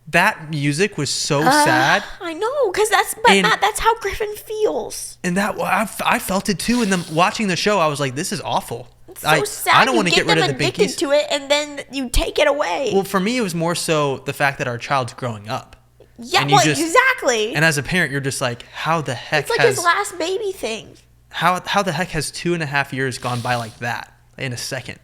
That music was so sad. I know, because Matt, that's how Griffin feels. And I felt it too. And then watching the show, I was like, this is awful. It's so sad. I don't want to get rid of the binkies. You get them addicted to it, and then you take it away. Well, for me, it was more so the fact that our child's growing up. Yeah, exactly. And as a parent, you're just like, how the heck it's like his last baby thing. How the heck has 2.5 years gone by like that in a second?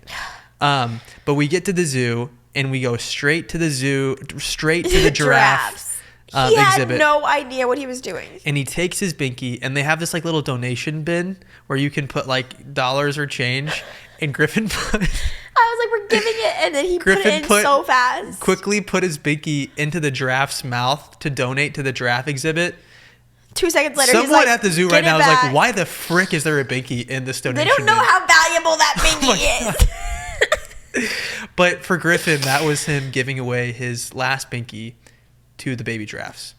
But we get to the zoo, and we go straight to the zoo, straight to the giraffe He had exhibit. no idea what he was doing. And he takes his binky, and they have this like little donation bin where you can put like dollars or change. And Griffin put... I was like, we're giving it, and then he put it in so fast. Quickly put his binky into the giraffe's mouth to donate to the giraffe exhibit. 2 seconds later, someone he's like, at the zoo right now is like, why the frick is there a binky in this donation They don't know bin? how valuable that binky is. But for Griffin, that was him giving away his last binky to the baby giraffes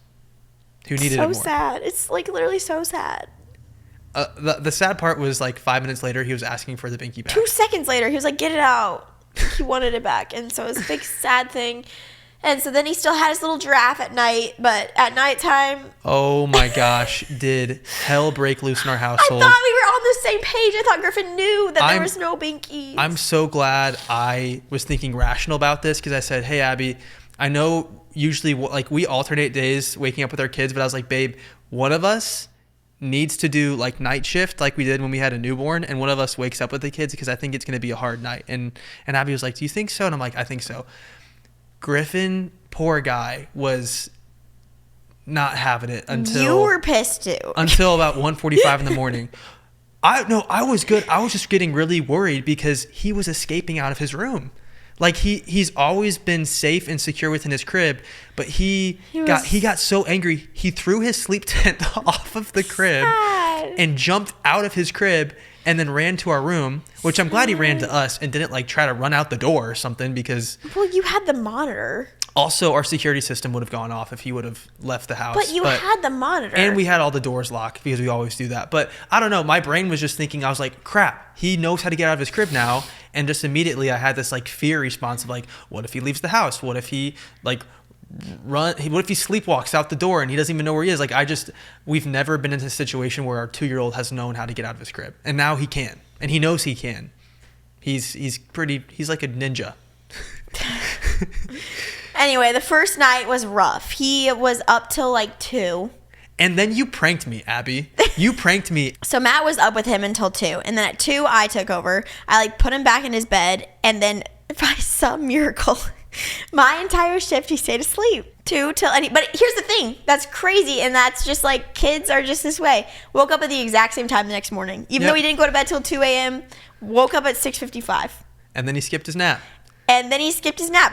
who needed it more. So sad. It's like literally so sad. The sad part was like 5 minutes later, he was asking for the binky back. 2 seconds later, he was like, get it out. He wanted it back. And so it was a big sad thing. And so then he still had his little giraffe at night, but at nighttime... Oh my gosh, did hell break loose in our household. I thought we were on the same page. I thought Griffin knew that there was no binkies. I'm so glad I was thinking rational about this, because I said, hey, Abby, I know usually like we alternate days waking up with our kids, but I was like, babe, one of us needs to do like night shift like we did when we had a newborn, and one of us wakes up with the kids, because I think it's going to be a hard night. And Abby was like, do you think so? And I'm like, I think so. Griffin, poor guy, was not having it until... You were pissed too. Until about 1:45 in the morning. I was good. I was just getting really worried because he was escaping out of his room. Like he's always been safe and secure within his crib, but he got so angry, he threw his sleep tent off of the crib and jumped out of his crib and then ran to our room, which I'm glad he ran to us and didn't like try to run out the door or something, because... Well, you had the monitor. Also, our security system would have gone off if he would have left the house. But you had the monitor. And we had all the doors locked, because we always do that. But I don't know. My brain was just thinking, I was like, crap, he knows how to get out of his crib now. And just immediately I had this like fear response of like, what if he leaves the house? What if he like what if he sleepwalks out the door and he doesn't even know where he is? Like we've never been in a situation where our 2-year-old has known how to get out of his crib. And now he can. And he knows he can. He's like a ninja. Anyway, the first night was rough. He was up till like 2. And then you pranked me, Abby. You pranked me. So Matt was up with him until 2. And then at 2, I took over. I like put him back in his bed. And then by some miracle, my entire shift, he stayed asleep. 2 till any. But here's the thing. That's crazy. And that's just like, kids are just this way. Woke up at the exact same time the next morning. Even though he didn't go to bed till 2 a.m., woke up at 6:55. And then he skipped his nap.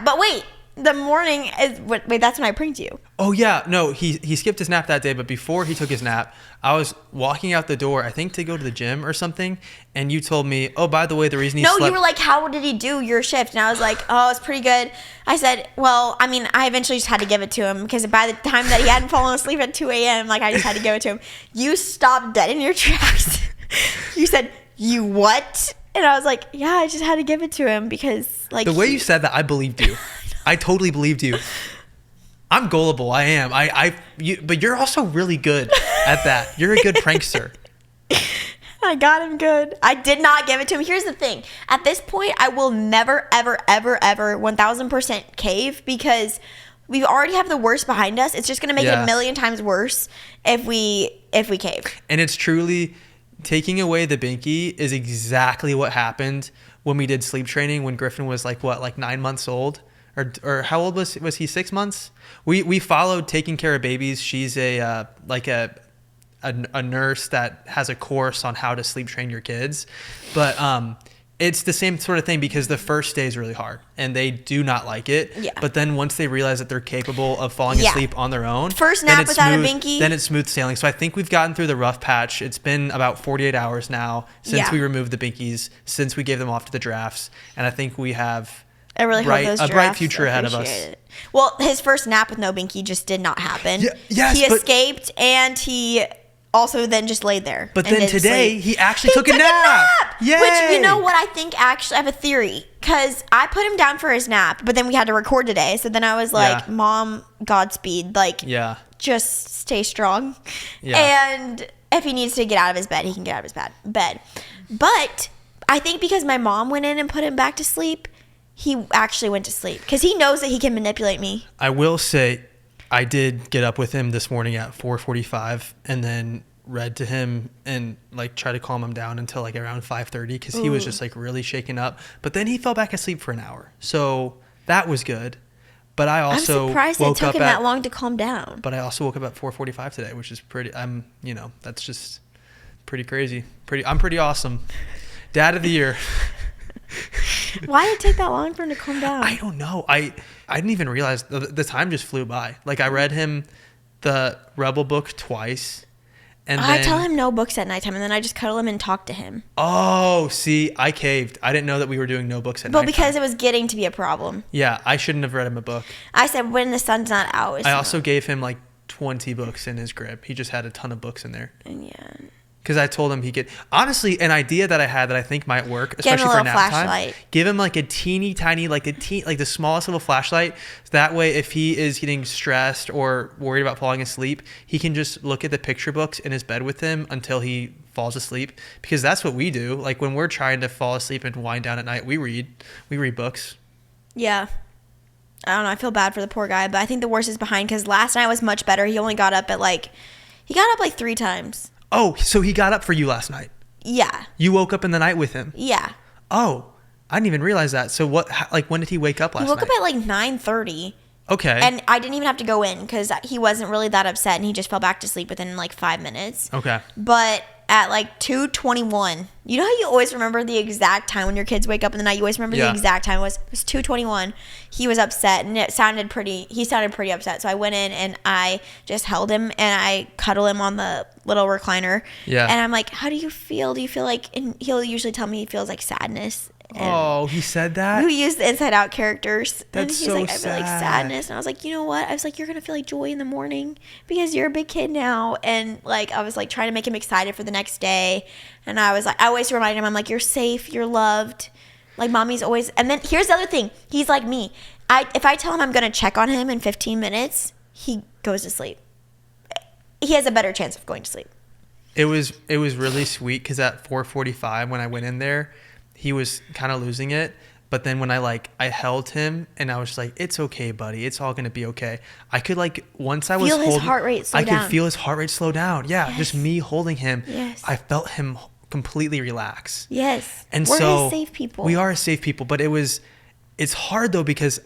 But wait. The morning is wait, that's when I pranked you. Oh yeah, no, he skipped his nap that day, but before he took his nap, I was walking out the door, I think to go to the gym or something, and you told me, oh, by the way, the reason he slept... No, you were like, how did he do your shift? And I was like, oh, it's pretty good. I said, well, I mean, I eventually just had to give it to him, because by the time that he hadn't fallen asleep at 2 a.m., like, I just had to give it to him. You stopped dead in your tracks. You said, you what? And I was like, yeah, I just had to give it to him, because, like... The way you said that, I believed you. I totally believed you. I'm gullible. I am. But you're also really good at that. You're a good prankster. I got him good. I did not give it to him. Here's the thing. At this point, I will never, ever, ever, ever 1000% cave because we already have the worst behind us. It's just going to make it a million times worse if we cave. And it's truly taking away the binky is exactly what happened when we did sleep training when Griffin was like 9 months old. Or how old was he? 6 months? We followed taking care of babies. She's a nurse that has a course on how to sleep train your kids, but it's the same sort of thing because the first day is really hard and they do not like it. Yeah. But then once they realize that they're capable of falling asleep on their own, first nap without a binky, then it's smooth sailing. So I think we've gotten through the rough patch. It's been about 48 hours now since we removed the binkies, since we gave them off to the drafts, and I think we have a bright future ahead of us. Well, his first nap with no binky just did not happen. Yes, he escaped and he also then just laid there. But then today he actually took a nap. Yay! Which, you know what, I think actually I have a theory because I put him down for his nap, but then we had to record today. So then I was like, Mom, Godspeed. Like, just stay strong. Yeah. And if he needs to get out of his bed, he can get out of his bed. But I think because my mom went in and put him back to sleep, he actually went to sleep because he knows that he can manipulate me. I will say I did get up with him this morning at 4:45 and then read to him and like try to calm him down until like around 5:30 because he was just like really shaken up. But then he fell back asleep for an hour. So that was good. But I'm surprised it took him that long to calm down. But I also woke up at 4:45 today, which is pretty, that's just pretty crazy. I'm pretty awesome. Dad of the year. Why did it take that long for him to calm down? I don't know. I didn't even realize the time just flew by. Like I read him the Rebel book twice. And I tell him no books at nighttime, and then I just cuddle him and talk to him. Oh, see, I caved. I didn't know that we were doing no books at night. Well, because it was getting to be a problem. Yeah, I shouldn't have read him a book. I said when the sun's not out. I also gave him like 20 books in his grip. He just had a ton of books in there. Yeah. Because I told him he could. Honestly, an idea that I had that I think might work, especially for nap time. Give him like a teeny tiny, like the smallest little flashlight. So that way, if he is getting stressed or worried about falling asleep, he can just look at the picture books in his bed with him until he falls asleep. Because that's what we do. Like when we're trying to fall asleep and wind down at night, we read books. Yeah. I don't know. I feel bad for the poor guy, but I think the worst is behind because last night was much better. He only got up at like 3 times. Oh, so he got up for you last night? Yeah. You woke up in the night with him? Yeah. Oh, I didn't even realize that. So when did he wake up last night? He woke up at like 9:30. Okay. And I didn't even have to go in because he wasn't really that upset and he just fell back to sleep within like 5 minutes. Okay. But at like 2:21, you know how you always remember the exact time when your kids wake up in the night? You always remember the exact time. It was 2:21. He was upset and he sounded pretty upset. So I went in and I just held him and I cuddle him on the little recliner. Yeah. And I'm like, how do you feel? Do you feel like, and he'll usually tell me he feels like sadness. Oh, he said that? We used the Inside Out characters. That's and he's so like, I feel like sadness. And I was like, you know what? I was like, you're going to feel like joy in the morning because you're a big kid now. And like, I was like trying to make him excited for the next day. And I was like, I always remind him, I'm like, you're safe, you're loved. Like mommy's always, and then here's the other thing. He's like me. If I tell him I'm going to check on him in 15 minutes, he goes to sleep. He has a better chance of going to sleep. It was really sweet because at 4:45 when I went in there, he was kind of losing it. But then when I held him and I was just like, it's okay, buddy. It's all going to be okay. I could once I was holding his heart rate slow down. I could feel his heart rate slow down. Yeah. Yes. Just me holding him. Yes. I felt him completely relax. Yes. And we're safe people. We are safe people. But it's hard though because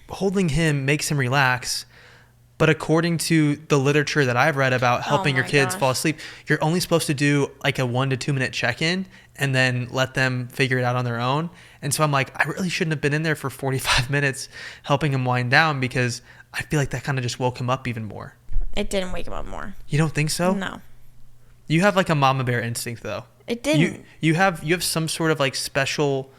holding him makes him relax. But according to the literature that I've read about helping your kids fall asleep, you're only supposed to do like a 1 to 2 minute check-in and then let them figure it out on their own. And so I'm like, I really shouldn't have been in there for 45 minutes helping him wind down because I feel like that kind of just woke him up even more. It didn't wake him up more. You don't think so? No. You have like a mama bear instinct though. It didn't. You have some sort of like special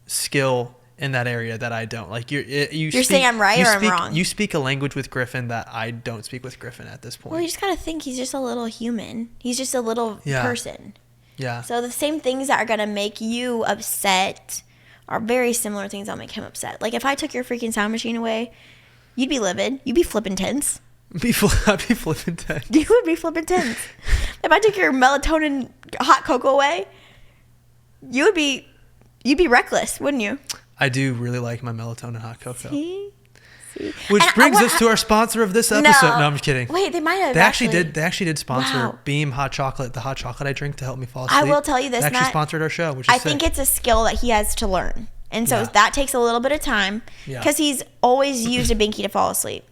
skill in that area that I don't. Like you're saying I'm right or I'm wrong? You speak a language with Griffin that I don't speak with Griffin at this point. Well, you just gotta think he's just a little human. He's just a little person. Yeah. So the same things that are gonna make you upset are very similar things that'll make him upset. Like if I took your freaking sound machine away, you'd be livid. You'd be flipping tense. I'd be flipping tense. You would be flipping tense. If I took your melatonin hot cocoa away, you'd be reckless, wouldn't you? I do really like my melatonin hot cocoa. See? Which And brings us to our sponsor of this episode. No, I'm just kidding. Wait, they might have. They actually did sponsor Wow. Beam hot chocolate, the hot chocolate I drink to help me fall asleep. I will tell you this, They actually Matt. sponsored our show, which is I think it's a skill that he has to learn. And so Yeah. that takes a little bit of time because he's always used a binky to fall asleep.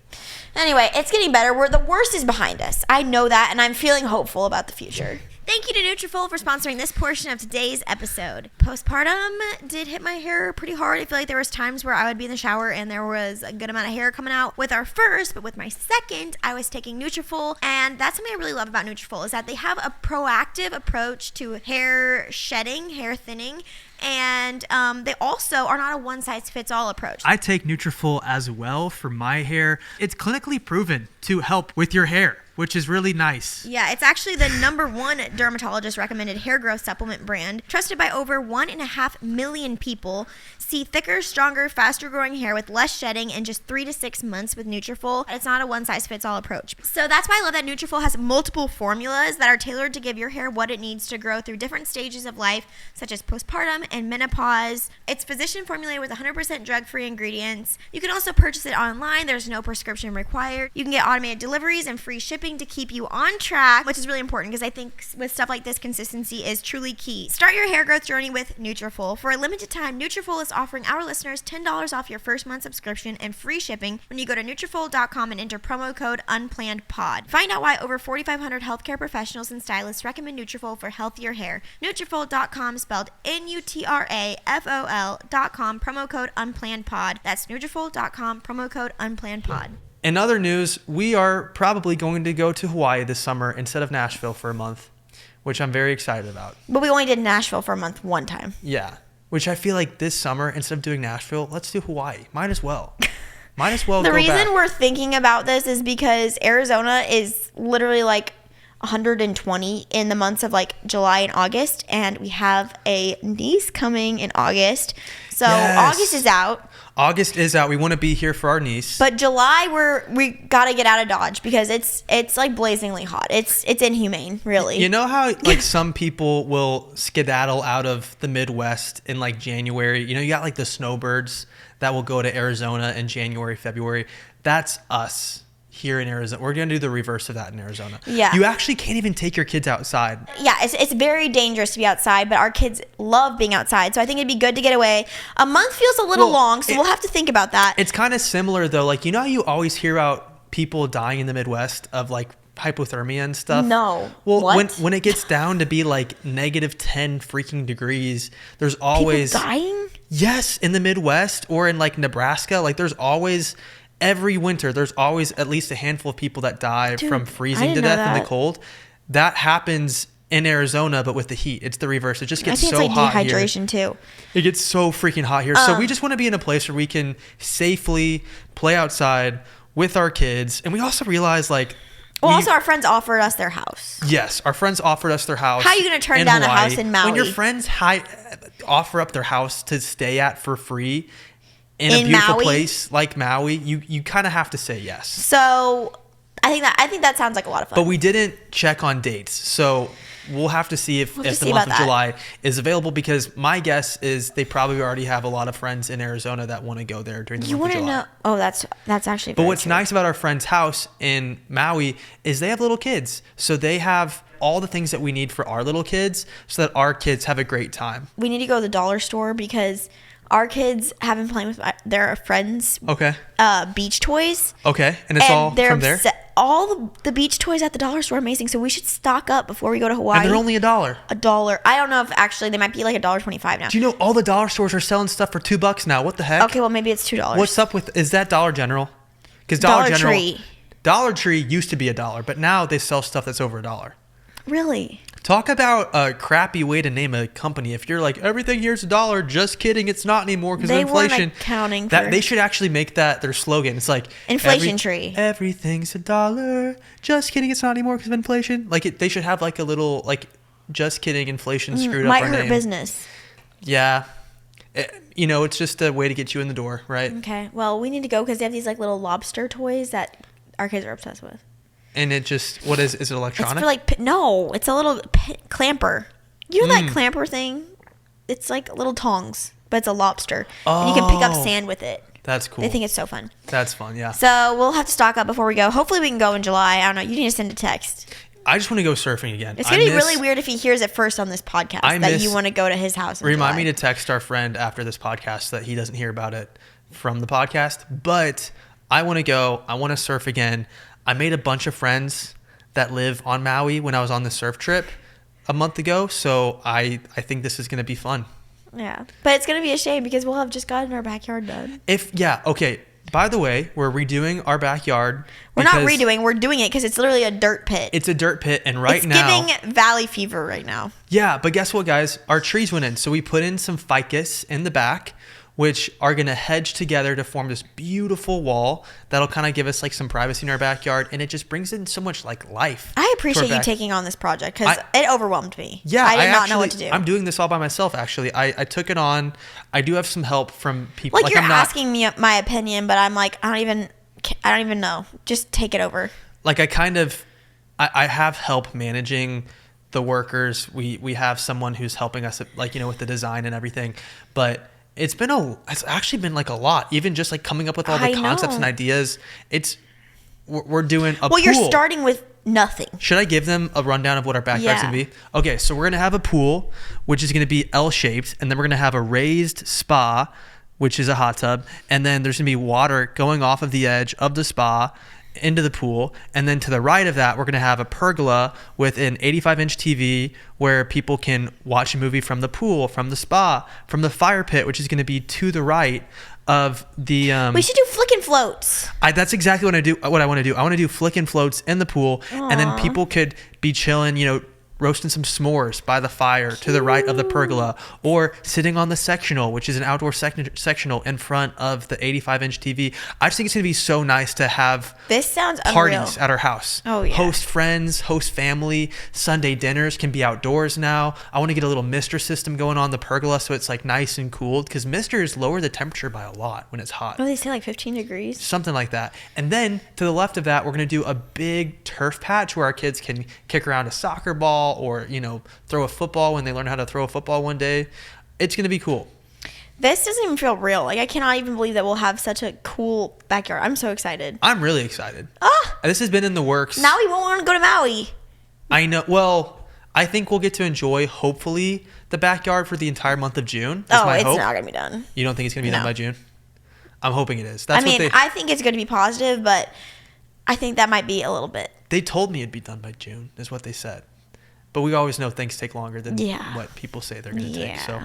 Anyway, it's getting better. The worst is behind us. I know that, and I'm feeling hopeful about the future. Thank you to Nutrafol for sponsoring this portion of today's episode. Postpartum did hit my hair pretty hard. I feel like there was times where I would be in the shower and there was a good amount of hair coming out with our first, but with my second, I was taking Nutrafol, and that's something I really love about Nutrafol is that they have a proactive approach to hair shedding, hair thinning, and they also are not a one-size-fits-all approach. I take Nutrafol as well for my hair. It's clinically proven to help with your hair, which is really nice. Yeah, it's actually the #1 dermatologist recommended hair growth supplement brand, trusted by over 1.5 million people. See thicker, stronger, faster growing hair with less shedding in just 3 to 6 months with Nutrafol. It's not a one-size-fits-all approach. So that's why I love that Nutrafol has multiple formulas that are tailored to give your hair what it needs to grow through different stages of life, such as postpartum and menopause. It's physician formulated with 100% drug-free ingredients. You can also purchase it online. There's no prescription required. You can get automated deliveries and free shipping to keep you on track, which is really important because I think with stuff like this, consistency is truly key. Start your hair growth journey with Nutrafol. For a limited time, Nutrafol is offering our listeners $10 off your first month subscription and free shipping when you go to Nutrafol.com and enter promo code UnplannedPod. Find out why over 4,500 healthcare professionals and stylists recommend Nutrafol for healthier hair. Nutrafol.com, spelled Nutrafol.com, promo code UnplannedPod. That's Nutrafol.com, promo code UnplannedPod. In other news, we are probably going to go to Hawaii this summer instead of Nashville for a month, which I'm very excited about. But we only did Nashville for a month one time. Yeah, which I feel like this summer, instead of doing Nashville, let's do Hawaii. Might as well. Might as well The go reason back. we're thinking about this is because Arizona is literally like 120 in the months of like July and August, and we have a niece coming in August. So Yes. August is out. August is out. We want to be here for our niece. But July we gotta get out of Dodge because it's like blazingly hot. It's inhumane, really. You know how like some people will skedaddle out of the Midwest in like January? You know, you got like the snowbirds that will go to Arizona in January, February. That's us here in Arizona. We're going to do the reverse of that in Arizona. Yeah. You actually can't even take your kids outside. Yeah, it's very dangerous to be outside, but our kids love being outside. So I think it'd be good to get away. A month feels a little long, so we'll have to think about that. It's kind of similar though. Like, you know how you always hear about people dying in the Midwest of like hypothermia and stuff? No. Well, What? when it gets down to be like -10 freaking degrees, there's always People dying? Yes, in the Midwest or in like Nebraska, like there's always every winter there's always at least a handful of people that die from I freezing to didn't know death in the that. cold. That happens in Arizona, but with the heat. It's the reverse. It just I gets think so it's hot like here. dehydration too. It gets so freaking hot here. So we just want to be in a place where we can safely play outside with our kids. And we also realize like Well, also our friends offered us their house. yes, our friends offered us their house. How are you gonna turn in down a Hawaii. house in Maui? When your friends offer up their house to stay at for free in a In beautiful Maui? place like Maui, you kind of have to say yes. So I think that sounds like a lot of fun. But we didn't check on dates, so we'll have to see if to the see month of about that. July is available, because my guess is they probably already have a lot of friends in Arizona that want to go there during the you month want of to July. know? Oh, that's actually. But very what's true. nice about our friend's house in Maui is they have little kids. So they have all the things that we need for our little kids so that our kids have a great time. We need to go to the dollar store because our kids have been playing with their friends' Okay. beach toys. Okay. And it's all they're from there? all the beach toys at the dollar store are amazing. So we should stock up before we go to Hawaii. And they're only $1. $1. I don't know if actually they might be like $1.25 now. Do you know all the dollar stores are selling stuff for $2 now? What the heck? Okay, well maybe it's $2. What's up with, is that Dollar General? Because Dollar Tree. Dollar Tree used to be $1, but now they sell stuff that's over $1. Really? Talk about a crappy way to name a company. If you're like, everything here's $1, just kidding, it's not anymore because of They weren't inflation. accounting That for- they should actually make that their slogan. It's like Inflation tree. Everything's $1. Just kidding, it's not anymore because of inflation. Like they should have like a little like, just kidding, inflation screwed up Might our hurt name. business. Yeah. It's just a way to get you in the door, right? Okay. Well, we need to go because they have these like little lobster toys that our kids are obsessed with. And it just, what is it electronic? It's for like, no, it's a little clamper. You know that clamper thing? It's like little tongs, but it's a lobster. And you can pick up sand with it. That's cool. They think it's so fun. That's fun, yeah. So we'll have to stock up before we go. Hopefully we can go in July. I don't know. You need to send a text. I just want to go surfing again. It's going to be really weird if he hears it first on this podcast that you want to go to his house in Remind July. me to text our friend after this podcast so that he doesn't hear about it from the podcast. But I want to go. I want to surf again. I made a bunch of friends that live on Maui when I was on the surf trip a month ago. So I think this is going to be fun. Yeah. But it's going to be a shame because we'll have just gotten our backyard done. Okay. By the way, we're redoing our backyard. We're not redoing. We're doing it because it's literally a dirt pit. It's a dirt pit. And now... It's giving valley fever right now. Yeah. But guess what, guys? Our trees went in. So we put in some ficus in the back, which are going to hedge together to form this beautiful wall that'll kind of give us like some privacy in our backyard. And it just brings in so much like life. I appreciate you taking on this project because it overwhelmed me. Yeah. I did not know what to do. I'm doing this all by myself, actually. I took it on. I do have some help from people. Like you're asking me my opinion, but I'm like, I don't even know. Just take it over. Like I have help managing the workers. We have someone who's helping us like, with the design and everything. But it's actually been like a lot, even just like coming up with all the concepts and ideas. We're doing a pool. Well, you're starting with nothing. Should I give them a rundown of what our backyard's going to be? Okay, so we're going to have a pool, which is going to be L-shaped, and then we're going to have a raised spa, which is a hot tub, and then there's going to be water going off of the edge of the spa into the pool, and then to the right of that we're going to have a pergola with an 85-inch TV where people can watch a movie from the pool, from the spa, from the fire pit, which is going to be to the right of the we should do flick and floats. That's exactly what I want to do. I want to do flick and floats in the pool. Aww. And then people could be chilling, roasting some s'mores by the fire to the right of the pergola, or sitting on the sectional, which is an outdoor sectional in front of the 85-inch TV. I just think it's going to be so nice to have parties at our house. Oh, yeah. Host friends, host family. Sunday dinners can be outdoors now. I want to get a little mister system going on the pergola so it's like nice and cooled, because misters lower the temperature by a lot when it's hot. Oh, they say like 15 degrees? Something like that. And then to the left of that, we're going to do a big turf patch where our kids can kick around a soccer ball or throw a football when they learn how to throw a football one day. It's going to be cool. This doesn't even feel real. Like, I cannot even believe that we'll have such a cool backyard. I'm so excited. I'm really excited. Ah! This has been in the works. Now we won't want to go to Maui. I know. Well, I think we'll get to enjoy, hopefully, the backyard for the entire month of June. It's not going to be done. You don't think it's going to be done by June? I'm hoping it is. I think it's going to be positive, but I think that might be a little bit. They told me it'd be done by June, is what they said. But we always know things take longer than what people say they're going to take. So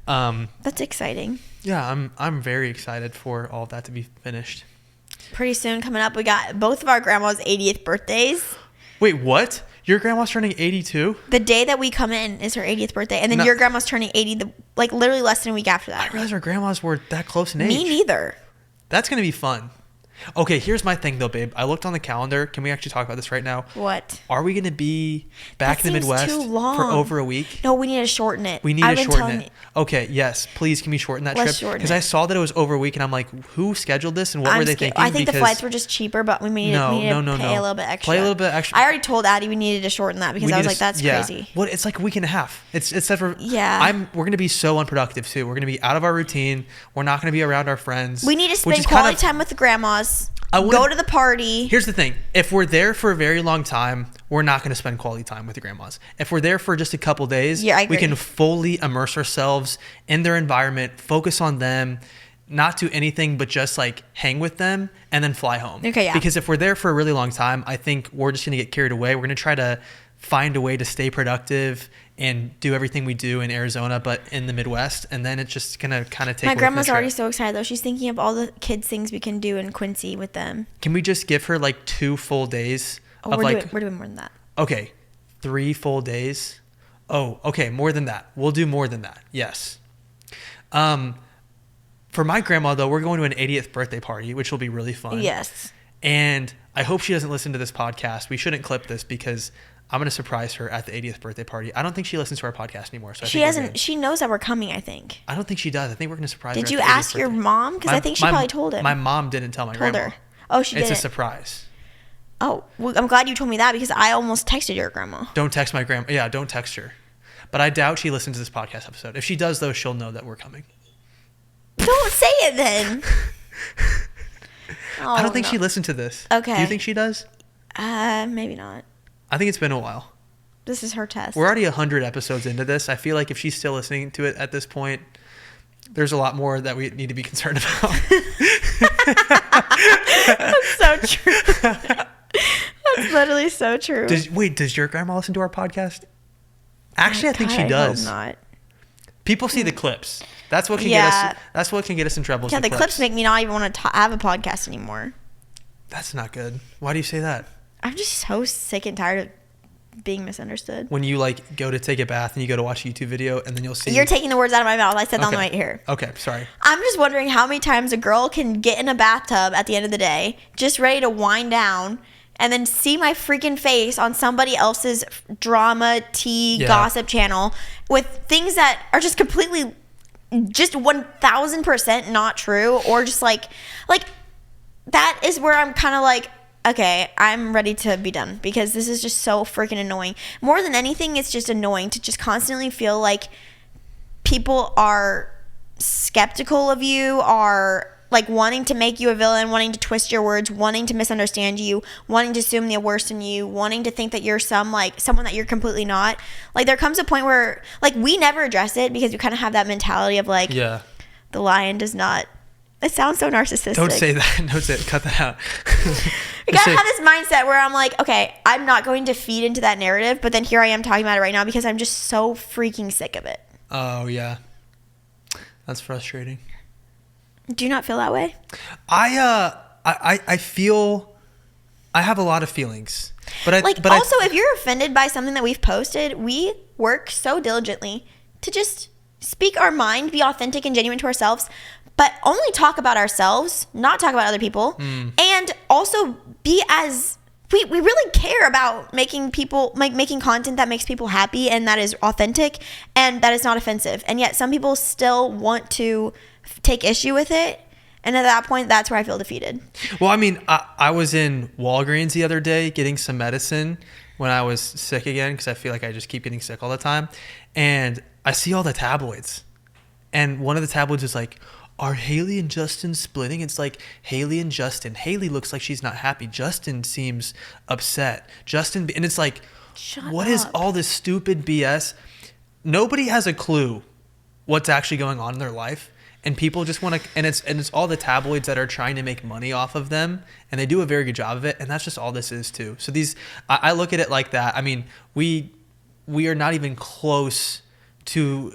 that's exciting. Yeah, I'm very excited for all of that to be finished. Pretty soon coming up, we got both of our grandma's 80th birthdays. Wait, what? Your grandma's turning 82? The day that we come in is her 80th birthday, and then your grandma's turning 80 literally less than a week after that. I didn't realize our grandmas were that close in age. Me neither. That's going to be fun. Okay, here's my thing though, babe. I looked on the calendar. Can we actually talk about this right now? What? Are we going to be back in the Midwest for over a week? No, we need to shorten it. We need to shorten it. Okay, yes. Please, can we shorten that trip? Because I saw that it was over a week, and I'm like, who scheduled this, and what were they thinking? I think the flights were just cheaper, but we needed to pay a little bit extra. Play a little bit extra. I already told Addie we needed to shorten that because I was like, that's crazy. Well, it's like a week and a half. It's for yeah. We're going to be so unproductive too. We're going to be out of our routine. We're not going to be around our friends. We need to spend quality time with the grandmas. Go to the party. Here's the thing. If we're there for a very long time, we're not going to spend quality time with the grandmas. If we're there for just a couple days, we can fully immerse ourselves in their environment, focus on them, not do anything but just like hang with them and then fly home. Okay, yeah. Because if we're there for a really long time, I think we're just going to get carried away. We're going to try to find a way to stay productive and do everything we do in Arizona, but in the Midwest. And then it's just going to kind of take My grandma's already so excited, though. She's thinking of all the kids' things we can do in Quincy with them. Can we just give her like 2 full days? We're doing more than that. Okay. 3 full days. Oh, okay. More than that. We'll do more than that. Yes. For my grandma, though, we're going to an 80th birthday party, which will be really fun. Yes. And I hope she doesn't listen to this podcast. We shouldn't clip this because I'm going to surprise her at the 80th birthday party. I don't think she listens to our podcast anymore. So she hasn't. She knows that we're coming, I think. I don't think she does. I think we're going to surprise her. Did you ask your mom? Because I think she probably told him. My mom didn't tell my grandma. Oh, she didn't. It's a surprise. Oh, well, I'm glad you told me that because I almost texted your grandma. Don't text my grandma. Yeah, don't text her. But I doubt she listens to this podcast episode. If she does, though, she'll know that we're coming. Don't say it then. I don't think she listened to this. Okay. Do you think she does? Maybe not. I think it's been a while. This is her test. We're already 100 episodes into this. I feel like if she's still listening to it at this point, there's a lot more that we need to be concerned about. That's so true. That's literally so true. Does your grandma listen to our podcast? Actually, I think she does. I hope not. People see the clips. That's what can get us. That's what can get us in trouble. Yeah, the clips make me not even want to have a podcast anymore. That's not good. Why do you say that? I'm just so sick and tired of being misunderstood. When you like go to take a bath and you go to watch a YouTube video and then you'll see. You're taking the words out of my mouth. I said that on the way here. Okay, sorry. I'm just wondering how many times a girl can get in a bathtub at the end of the day, just ready to wind down, and then see my freaking face on somebody else's drama gossip channel with things that are just completely, just 1000% not true, or just like that is where I'm kind of like, okay, I'm ready to be done because this is just so freaking annoying. More than anything, it's just annoying to just constantly feel like people are skeptical of you, are like wanting to make you a villain, wanting to twist your words, wanting to misunderstand you, wanting to assume the worst in you, wanting to think that you're someone that you're completely not. Like there comes a point where like we never address it because we kind of have that mentality of like, the lion does not. It sounds so narcissistic. Don't say that. Don't say it. Cut that out. You gotta have this mindset where I'm like, okay, I'm not going to feed into that narrative, but then here I am talking about it right now because I'm just so freaking sick of it. Oh yeah, that's frustrating. Do you not feel that way? I feel I have a lot of feelings, but if you're offended by something that we've posted, we work so diligently to just speak our mind, be authentic and genuine to ourselves, but only talk about ourselves, not talk about other people, and also be as we really care about making content that makes people happy and that is authentic and that is not offensive. And yet some people still want to take issue with it. And at that point, that's where I feel defeated. Well, I mean, I was in Walgreens the other day getting some medicine when I was sick again because I feel like I just keep getting sick all the time. And I see all the tabloids. And one of the tabloids is like, are Haley and Justin splitting? It's like Haley and Justin. Haley looks like she's not happy. Justin seems upset. And it's like, what is all this stupid BS? Nobody has a clue what's actually going on in their life. And people just want to, and it's all the tabloids that are trying to make money off of them, and they do a very good job of it, and that's just all this is too. So I look at it like that. I mean, we are not even close to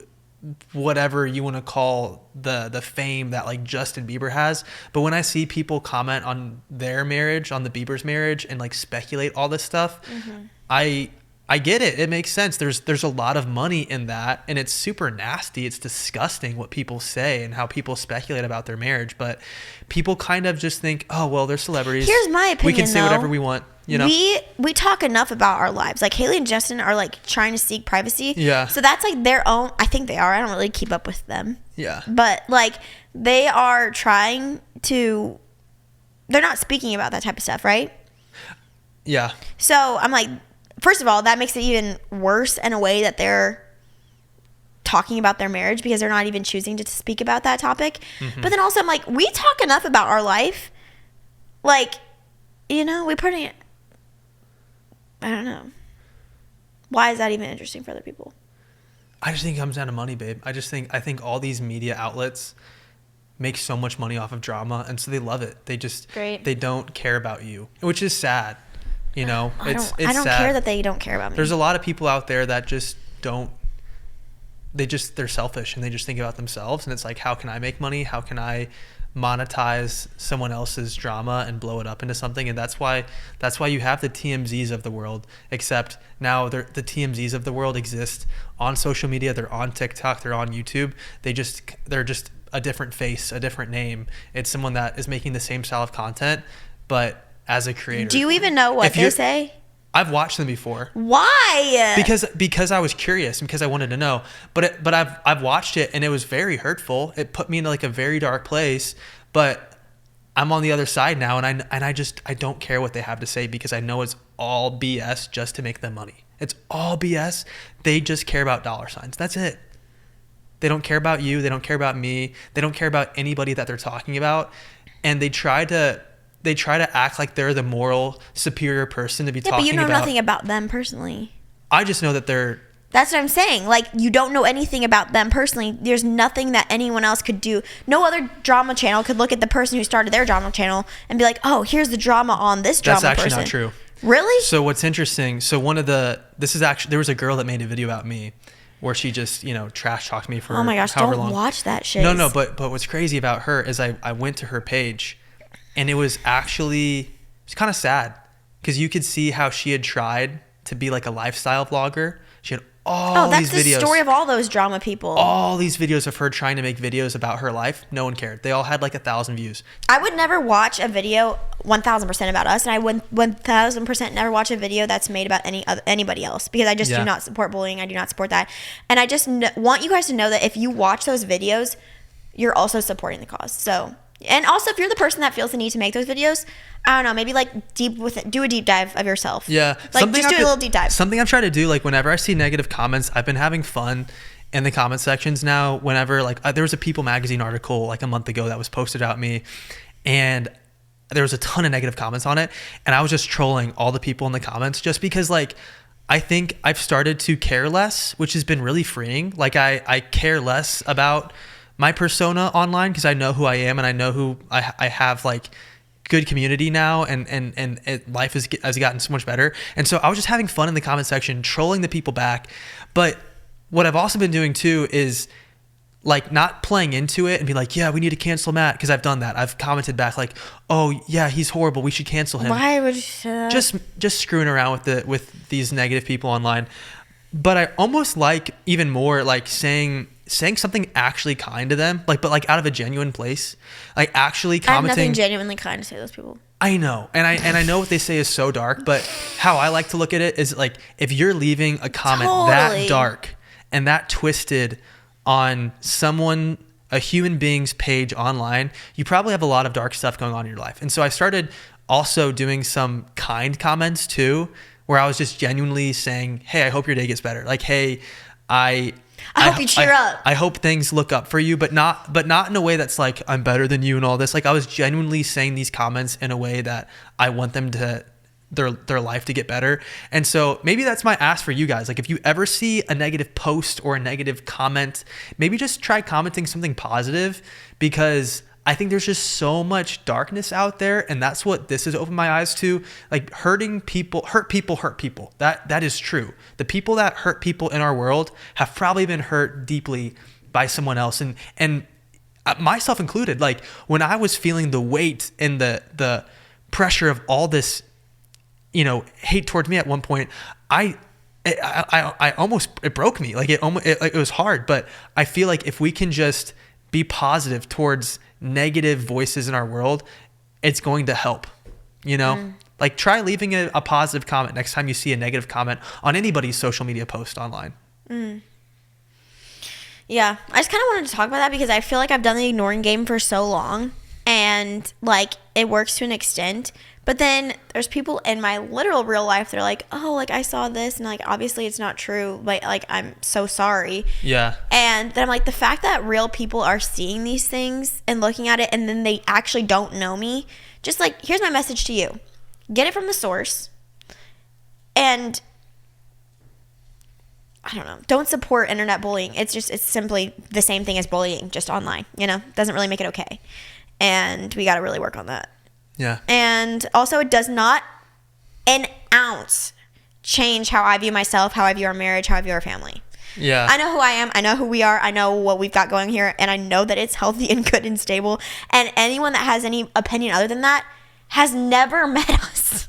whatever you want to call the fame that like Justin Bieber has. But when I see people comment on their marriage, on the Bieber's marriage, and like speculate all this stuff, I get it. It makes sense. There's a lot of money in that, and it's super nasty. It's disgusting what people say and how people speculate about their marriage. But people kind of just think, oh, well, they're celebrities. Here's my opinion, we can say whatever we want. You know? We talk enough about our lives. Like Haley and Justin are like trying to seek privacy. Yeah. So that's like their own. I think they are. I don't really keep up with them. Yeah. But like they are trying to. They're not speaking about that type of stuff, right? Yeah. So I'm like. First of all, that makes it even worse in a way that they're talking about their marriage because they're not even choosing to speak about that topic. But then also I'm like, we talk enough about our life. Like, we put it, I don't know. Why is that even interesting for other people? I just think it comes down to money, babe. I think all these media outlets make so much money off of drama, and so they love it. They don't care about you, which is sad. I don't sad. Care that they don't care about me. There's a lot of people out there that just don't. They're selfish and they just think about themselves. And it's like, how can I make money? How can I monetize someone else's drama and blow it up into something? And that's why you have the TMZs of the world. Except now the TMZs of the world exist on social media. They're on TikTok. They're on YouTube. They're just a different face, a different name. It's someone that is making the same style of content, but as a creator. Do you even know what they say? I've watched them before. Why? Because I was curious and because I wanted to know. But I've watched it and it was very hurtful. It put me into like a very dark place. But I'm on the other side now, and I don't care what they have to say because I know it's all BS just to make them money. It's all BS. They just care about dollar signs. That's it. They don't care about you. They don't care about me. They don't care about anybody that they're talking about. And they try to act like they're the moral superior person to be talking about. Yeah, but you know nothing about them personally. I just know that they're... That's what I'm saying. Like, you don't know anything about them personally. There's nothing that anyone else could do. No other drama channel could look at the person who started their drama channel and be like, oh, here's the drama on this drama person. That's actually not true. Really? So what's interesting, there was a girl that made a video about me where she just, trash talked me for oh my gosh, however don't long. Watch that shit. No, but what's crazy about her is I went to her page and it was kind of sad because you could see how she had tried to be like a lifestyle vlogger. She had all these videos. Oh, that's the story of all those drama people. All these videos of her trying to make videos about her life. No one cared. They all had like 1,000 views. I would never watch a video 1,000% about us, and I would 1,000% never watch a video that's made about anybody else because I just do not support bullying. I do not support that. And I just want you guys to know that if you watch those videos, you're also supporting the cause. So... And also, if you're the person that feels the need to make those videos, I don't know, maybe like do a deep dive of yourself. Yeah. Like just do a little deep dive. Something I'm trying to do, like whenever I see negative comments, I've been having fun in the comment sections now. Whenever there was a People magazine article like a month ago that was posted about me and there was a ton of negative comments on it. And I was just trolling all the people in the comments just because I think I've started to care less, which has been really freeing. Like I care less about my persona online because I know who I am and I know who I have like good community now and life has gotten so much better. And so I was just having fun in the comment section, trolling the people back. But what I've also been doing too is like not playing into it and be like, yeah, we need to cancel Matt because I've done that. I've commented back like, oh yeah, he's horrible. We should cancel him. Why would you say that? Just screwing around with these negative people online. But I almost like even more like saying something actually kind to them, but out of a genuine place, like actually commenting. I have nothing genuinely kind to say to those people. I know, and I know what they say is so dark, but how I like to look at it is like if you're leaving a comment that dark and that twisted on a human being's page online, you probably have a lot of dark stuff going on in your life. And so I started also doing some kind comments too, where I was just genuinely saying, hey, I hope your day gets better. Like, hey, I hope you cheer up. I hope things look up for you, but not in a way that's like, I'm better than you and all this. Like I was genuinely saying these comments in a way that I want them to, their life to get better. And so maybe that's my ask for you guys. Like if you ever see a negative post or a negative comment, maybe just try commenting something positive because I think there's just so much darkness out there, and that's what this has opened my eyes to. Like hurt people. That is true. The people that hurt people in our world have probably been hurt deeply by someone else, and myself included. Like when I was feeling the weight and the pressure of all this, hate towards me at one point, I almost, it broke me. Like it was hard, but I feel like if we can just be positive towards negative voices in our world, it's going to help, like try leaving a positive comment next time you see a negative comment on anybody's social media post online. Yeah, I just kind of wanted to talk about that because I feel like I've done the ignoring game for so long and like it works to an extent, but then there's people in my literal real life that are like, oh, like I saw this and like obviously it's not true, but like I'm so sorry. Yeah. And then I'm like, the fact that real people are seeing these things and looking at it and then they actually don't know me, just like, here's my message to you. Get it from the source and I don't know, don't support internet bullying. It's simply the same thing as bullying, just online, doesn't really make it okay. And we got to really work on that. Yeah. And also it does not an ounce change how I view myself, how I view our marriage, how I view our family. Yeah. I know who I am. I know who we are. I know what we've got going here. And I know that it's healthy and good and stable. And anyone that has any opinion other than that has never met us.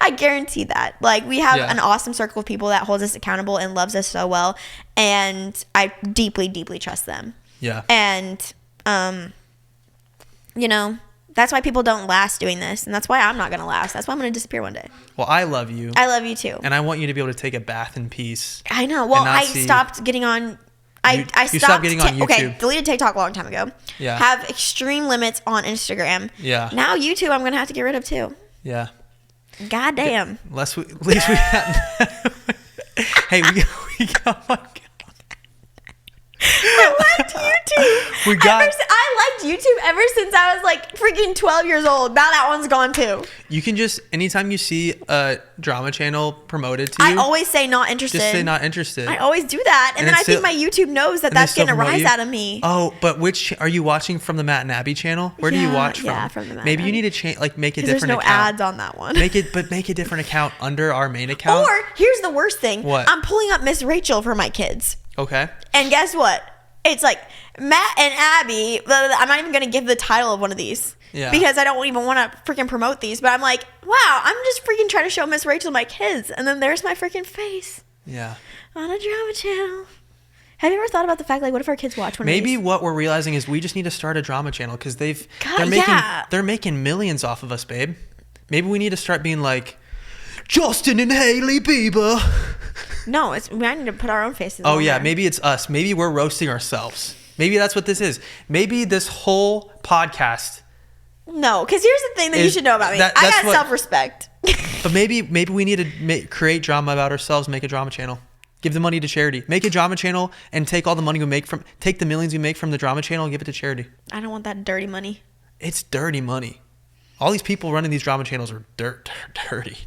I guarantee that. Like we have an awesome circle of people that holds us accountable and loves us so well. And I deeply, deeply trust them. Yeah. And, that's why people don't last doing this. And that's why I'm not going to last. That's why I'm going to disappear one day. Well, I love you. I love you too. And I want you to be able to take a bath in peace. I know. Well, I stopped getting on I you stopped getting on YouTube. Okay, deleted TikTok a long time ago. Yeah. Have extreme limits on Instagram. Yeah. Now YouTube I'm gonna have to get rid of too. Yeah. God damn. At least we got. Hey, we got. Oh my God. I liked YouTube. I liked YouTube ever since I was like freaking 12 years old. Now that one's gone too. You can just, anytime you see a drama channel promoted to you, I always say not interested. just say not interested. I always do that. And then I think my YouTube knows that that's getting a rise out of me. Oh, but are you watching from the Matt and Abby channel? Where do you watch from? Yeah, from the Matt Maybe and you need to make a different there's no account. ads on that one. Make a different account under our main account. Or here's the worst thing. What? I'm pulling up Miss Rachel for my kids. Okay. And guess what? It's like Matt and Abby. I'm not even going to give the title of one of these. Yeah. Because I don't even want to freaking promote these. But I'm like, wow, I'm just freaking trying to show Miss Rachel my kids. And then there's my freaking face. Yeah. On a drama channel. Have you ever thought about the fact, like, what if our kids watch one of these? Maybe what we're realizing is we just need to start a drama channel because they're making millions off of us, babe. Maybe we need to start being like, Justin and Hailey Bieber. No, we might need to put our own faces Oh, on yeah. there. Maybe it's us. Maybe we're roasting ourselves. Maybe that's what this is. Maybe this whole podcast. No, because here's the thing that you should know about me. I got self-respect. But maybe we need to create drama about ourselves, make a drama channel. Give the money to charity. Make a drama channel and take all the money take the millions we make from the drama channel and give it to charity. I don't want that dirty money. It's dirty money. All these people running these drama channels are dirty.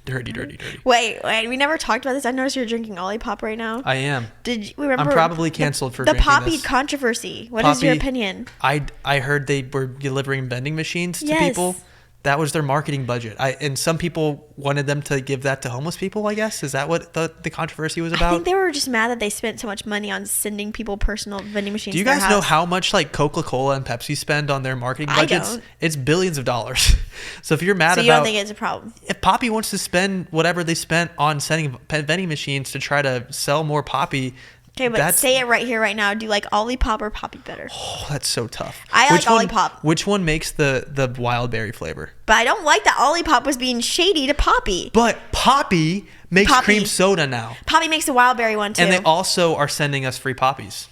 Wait, we never talked about this. I noticed you're drinking Ollipop right now. I am. Did you remember? I'm probably canceled for the drinking Poppi this. controversy. What is your opinion? I heard they were delivering vending machines to people. That was their marketing budget. And some people wanted them to give that to homeless people, I guess. Is that what the controversy was about? I think they were just mad that they spent so much money on sending people personal vending machines. Do you guys know how much like Coca-Cola and Pepsi spend on their marketing budgets? I don't. It's billions of dollars. So if you're mad so you don't think it's a problem? If Poppi wants to spend whatever they spent on sending vending machines to try to sell more Poppi. Okay, but say it right here, right now. Do you like Ollipop or Poppi better? Oh, that's so tough. I like Ollipop. Which one makes the wild berry flavor? But I don't like that Ollipop was being shady to Poppi. But Poppi makes cream soda now. Poppi makes a wild berry one too. And they also are sending us free Poppies.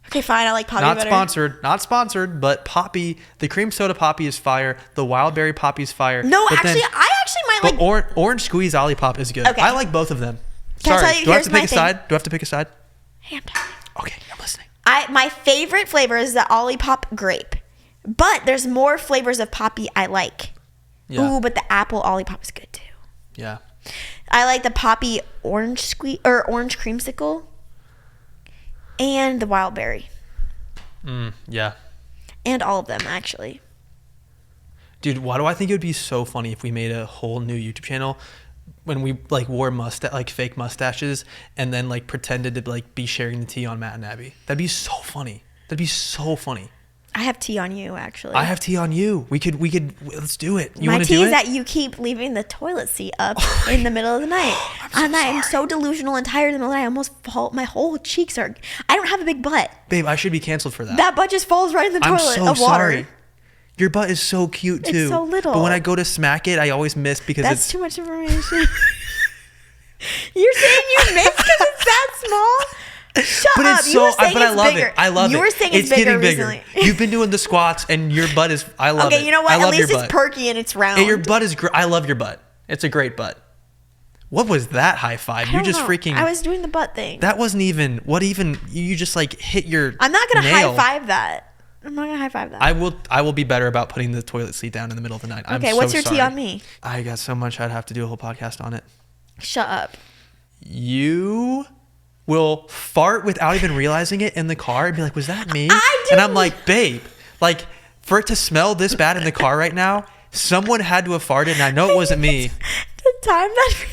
Okay, fine. I like Poppi better. Not sponsored, but Poppi, the cream soda Poppi is fire. The wild berry Poppi is fire. No, I actually might like. Orange squeeze Ollipop is good. Okay. I like both of them. Can I tell you, do I have here's to my pick a thing. side? Do I have to pick a side? Hey, I'm telling you. Okay, I'm listening. My favorite flavor is the Ollipop grape, but there's more flavors of Poppi I like. Yeah. Ooh, but the apple Ollipop is good too. Yeah. I like the Poppi orange orange creamsicle, and the wild berry. Yeah. And all of them actually. Dude, why do I think it would be so funny if we made a whole new YouTube channel when we like wore fake mustaches and then like pretended to like be sharing the tea on Matt and Abby? That'd be so funny. I have tea on you, actually. I have tea on you. We could let's do it. You My want to do tea it? is that you keep leaving the toilet seat up in the middle of the night. I'm so delusional and tired in the middle of the night. I almost fall. My whole cheeks are. I don't have a big butt. Babe, I should be canceled for that. That butt just falls right in the toilet I'm so of water. sorry. Your butt is so cute too. It's so little. But when I go to smack it, I always miss because That's too much information. You're saying you miss because it's that small? Shut up. It's so, but I love bigger. it. I love it. You were saying it's bigger recently. You've been doing the squats and your butt is, I love it. Okay, you know what? At least it's perky and it's round. And your butt is, I love your butt. It's a great butt. What was that high five? You just freaking. I was doing the butt thing. That wasn't even, you just like hit your I'm not going to nail. high five that. I'm not gonna high five that. I will be better about putting the toilet seat down in the middle of the night. Okay, what's your tea on me? I got so much I'd have to do a whole podcast on it. Shut up. You will fart without even realizing it in the car and be like, was that me? I didn't. And I'm like, babe, like for it to smell this bad in the car right now, someone had to have farted and I know it wasn't me. The time that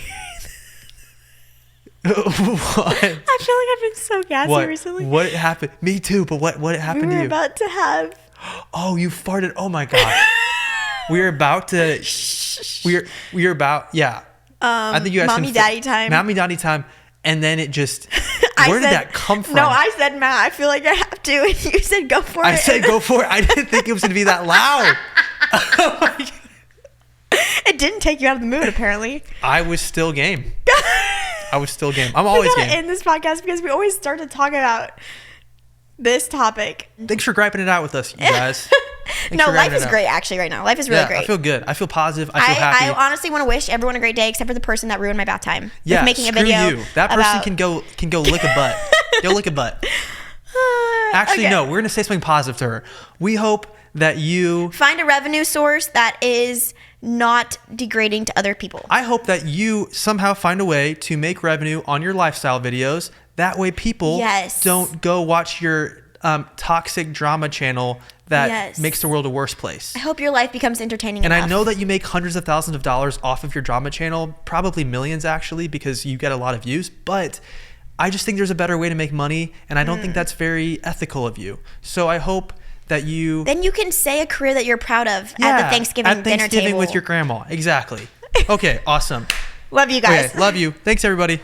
What? I feel like I've been so gassy recently. What happened? Me too, but what happened to you? We were about to have. Oh, you farted. Oh my God. we were about to. We were about. Yeah. I think you guys. Mommy daddy time. Mommy daddy time, and then it just. Where did that come from? No, I said, Matt, I feel like I have to, and you said go for it. I said go for it. I didn't think it was gonna be that loud. Oh my God. It didn't take you out of the mood, apparently. I was still game. I was still game. I'm always game. End this podcast because we always start to talk about this topic. Thanks for griping it out with us, you guys. No, life is great actually right now. Life is really great. I feel good. I feel positive. I feel happy. I honestly want to wish everyone a great day except for the person that ruined my bath time. Yeah, with making screw a video you. That person can go lick a butt. Go lick a butt. Actually, no. We're gonna say something positive to her. We hope that you find a revenue source that is not degrading to other people. I hope that you somehow find a way to make revenue on your lifestyle videos. That way people don't go watch your toxic drama channel that makes the world a worse place. I hope your life becomes entertaining and enough. I know that you make hundreds of thousands of dollars off of your drama channel, probably millions actually, because you get a lot of views, but I just think there's a better way to make money, and I don't think that's very ethical of you. So I hope that you... Then you can say a career that you're proud of at the Thanksgiving dinner table. with your grandma. Exactly. Okay, awesome. Love you guys. Okay, love you. Thanks, everybody.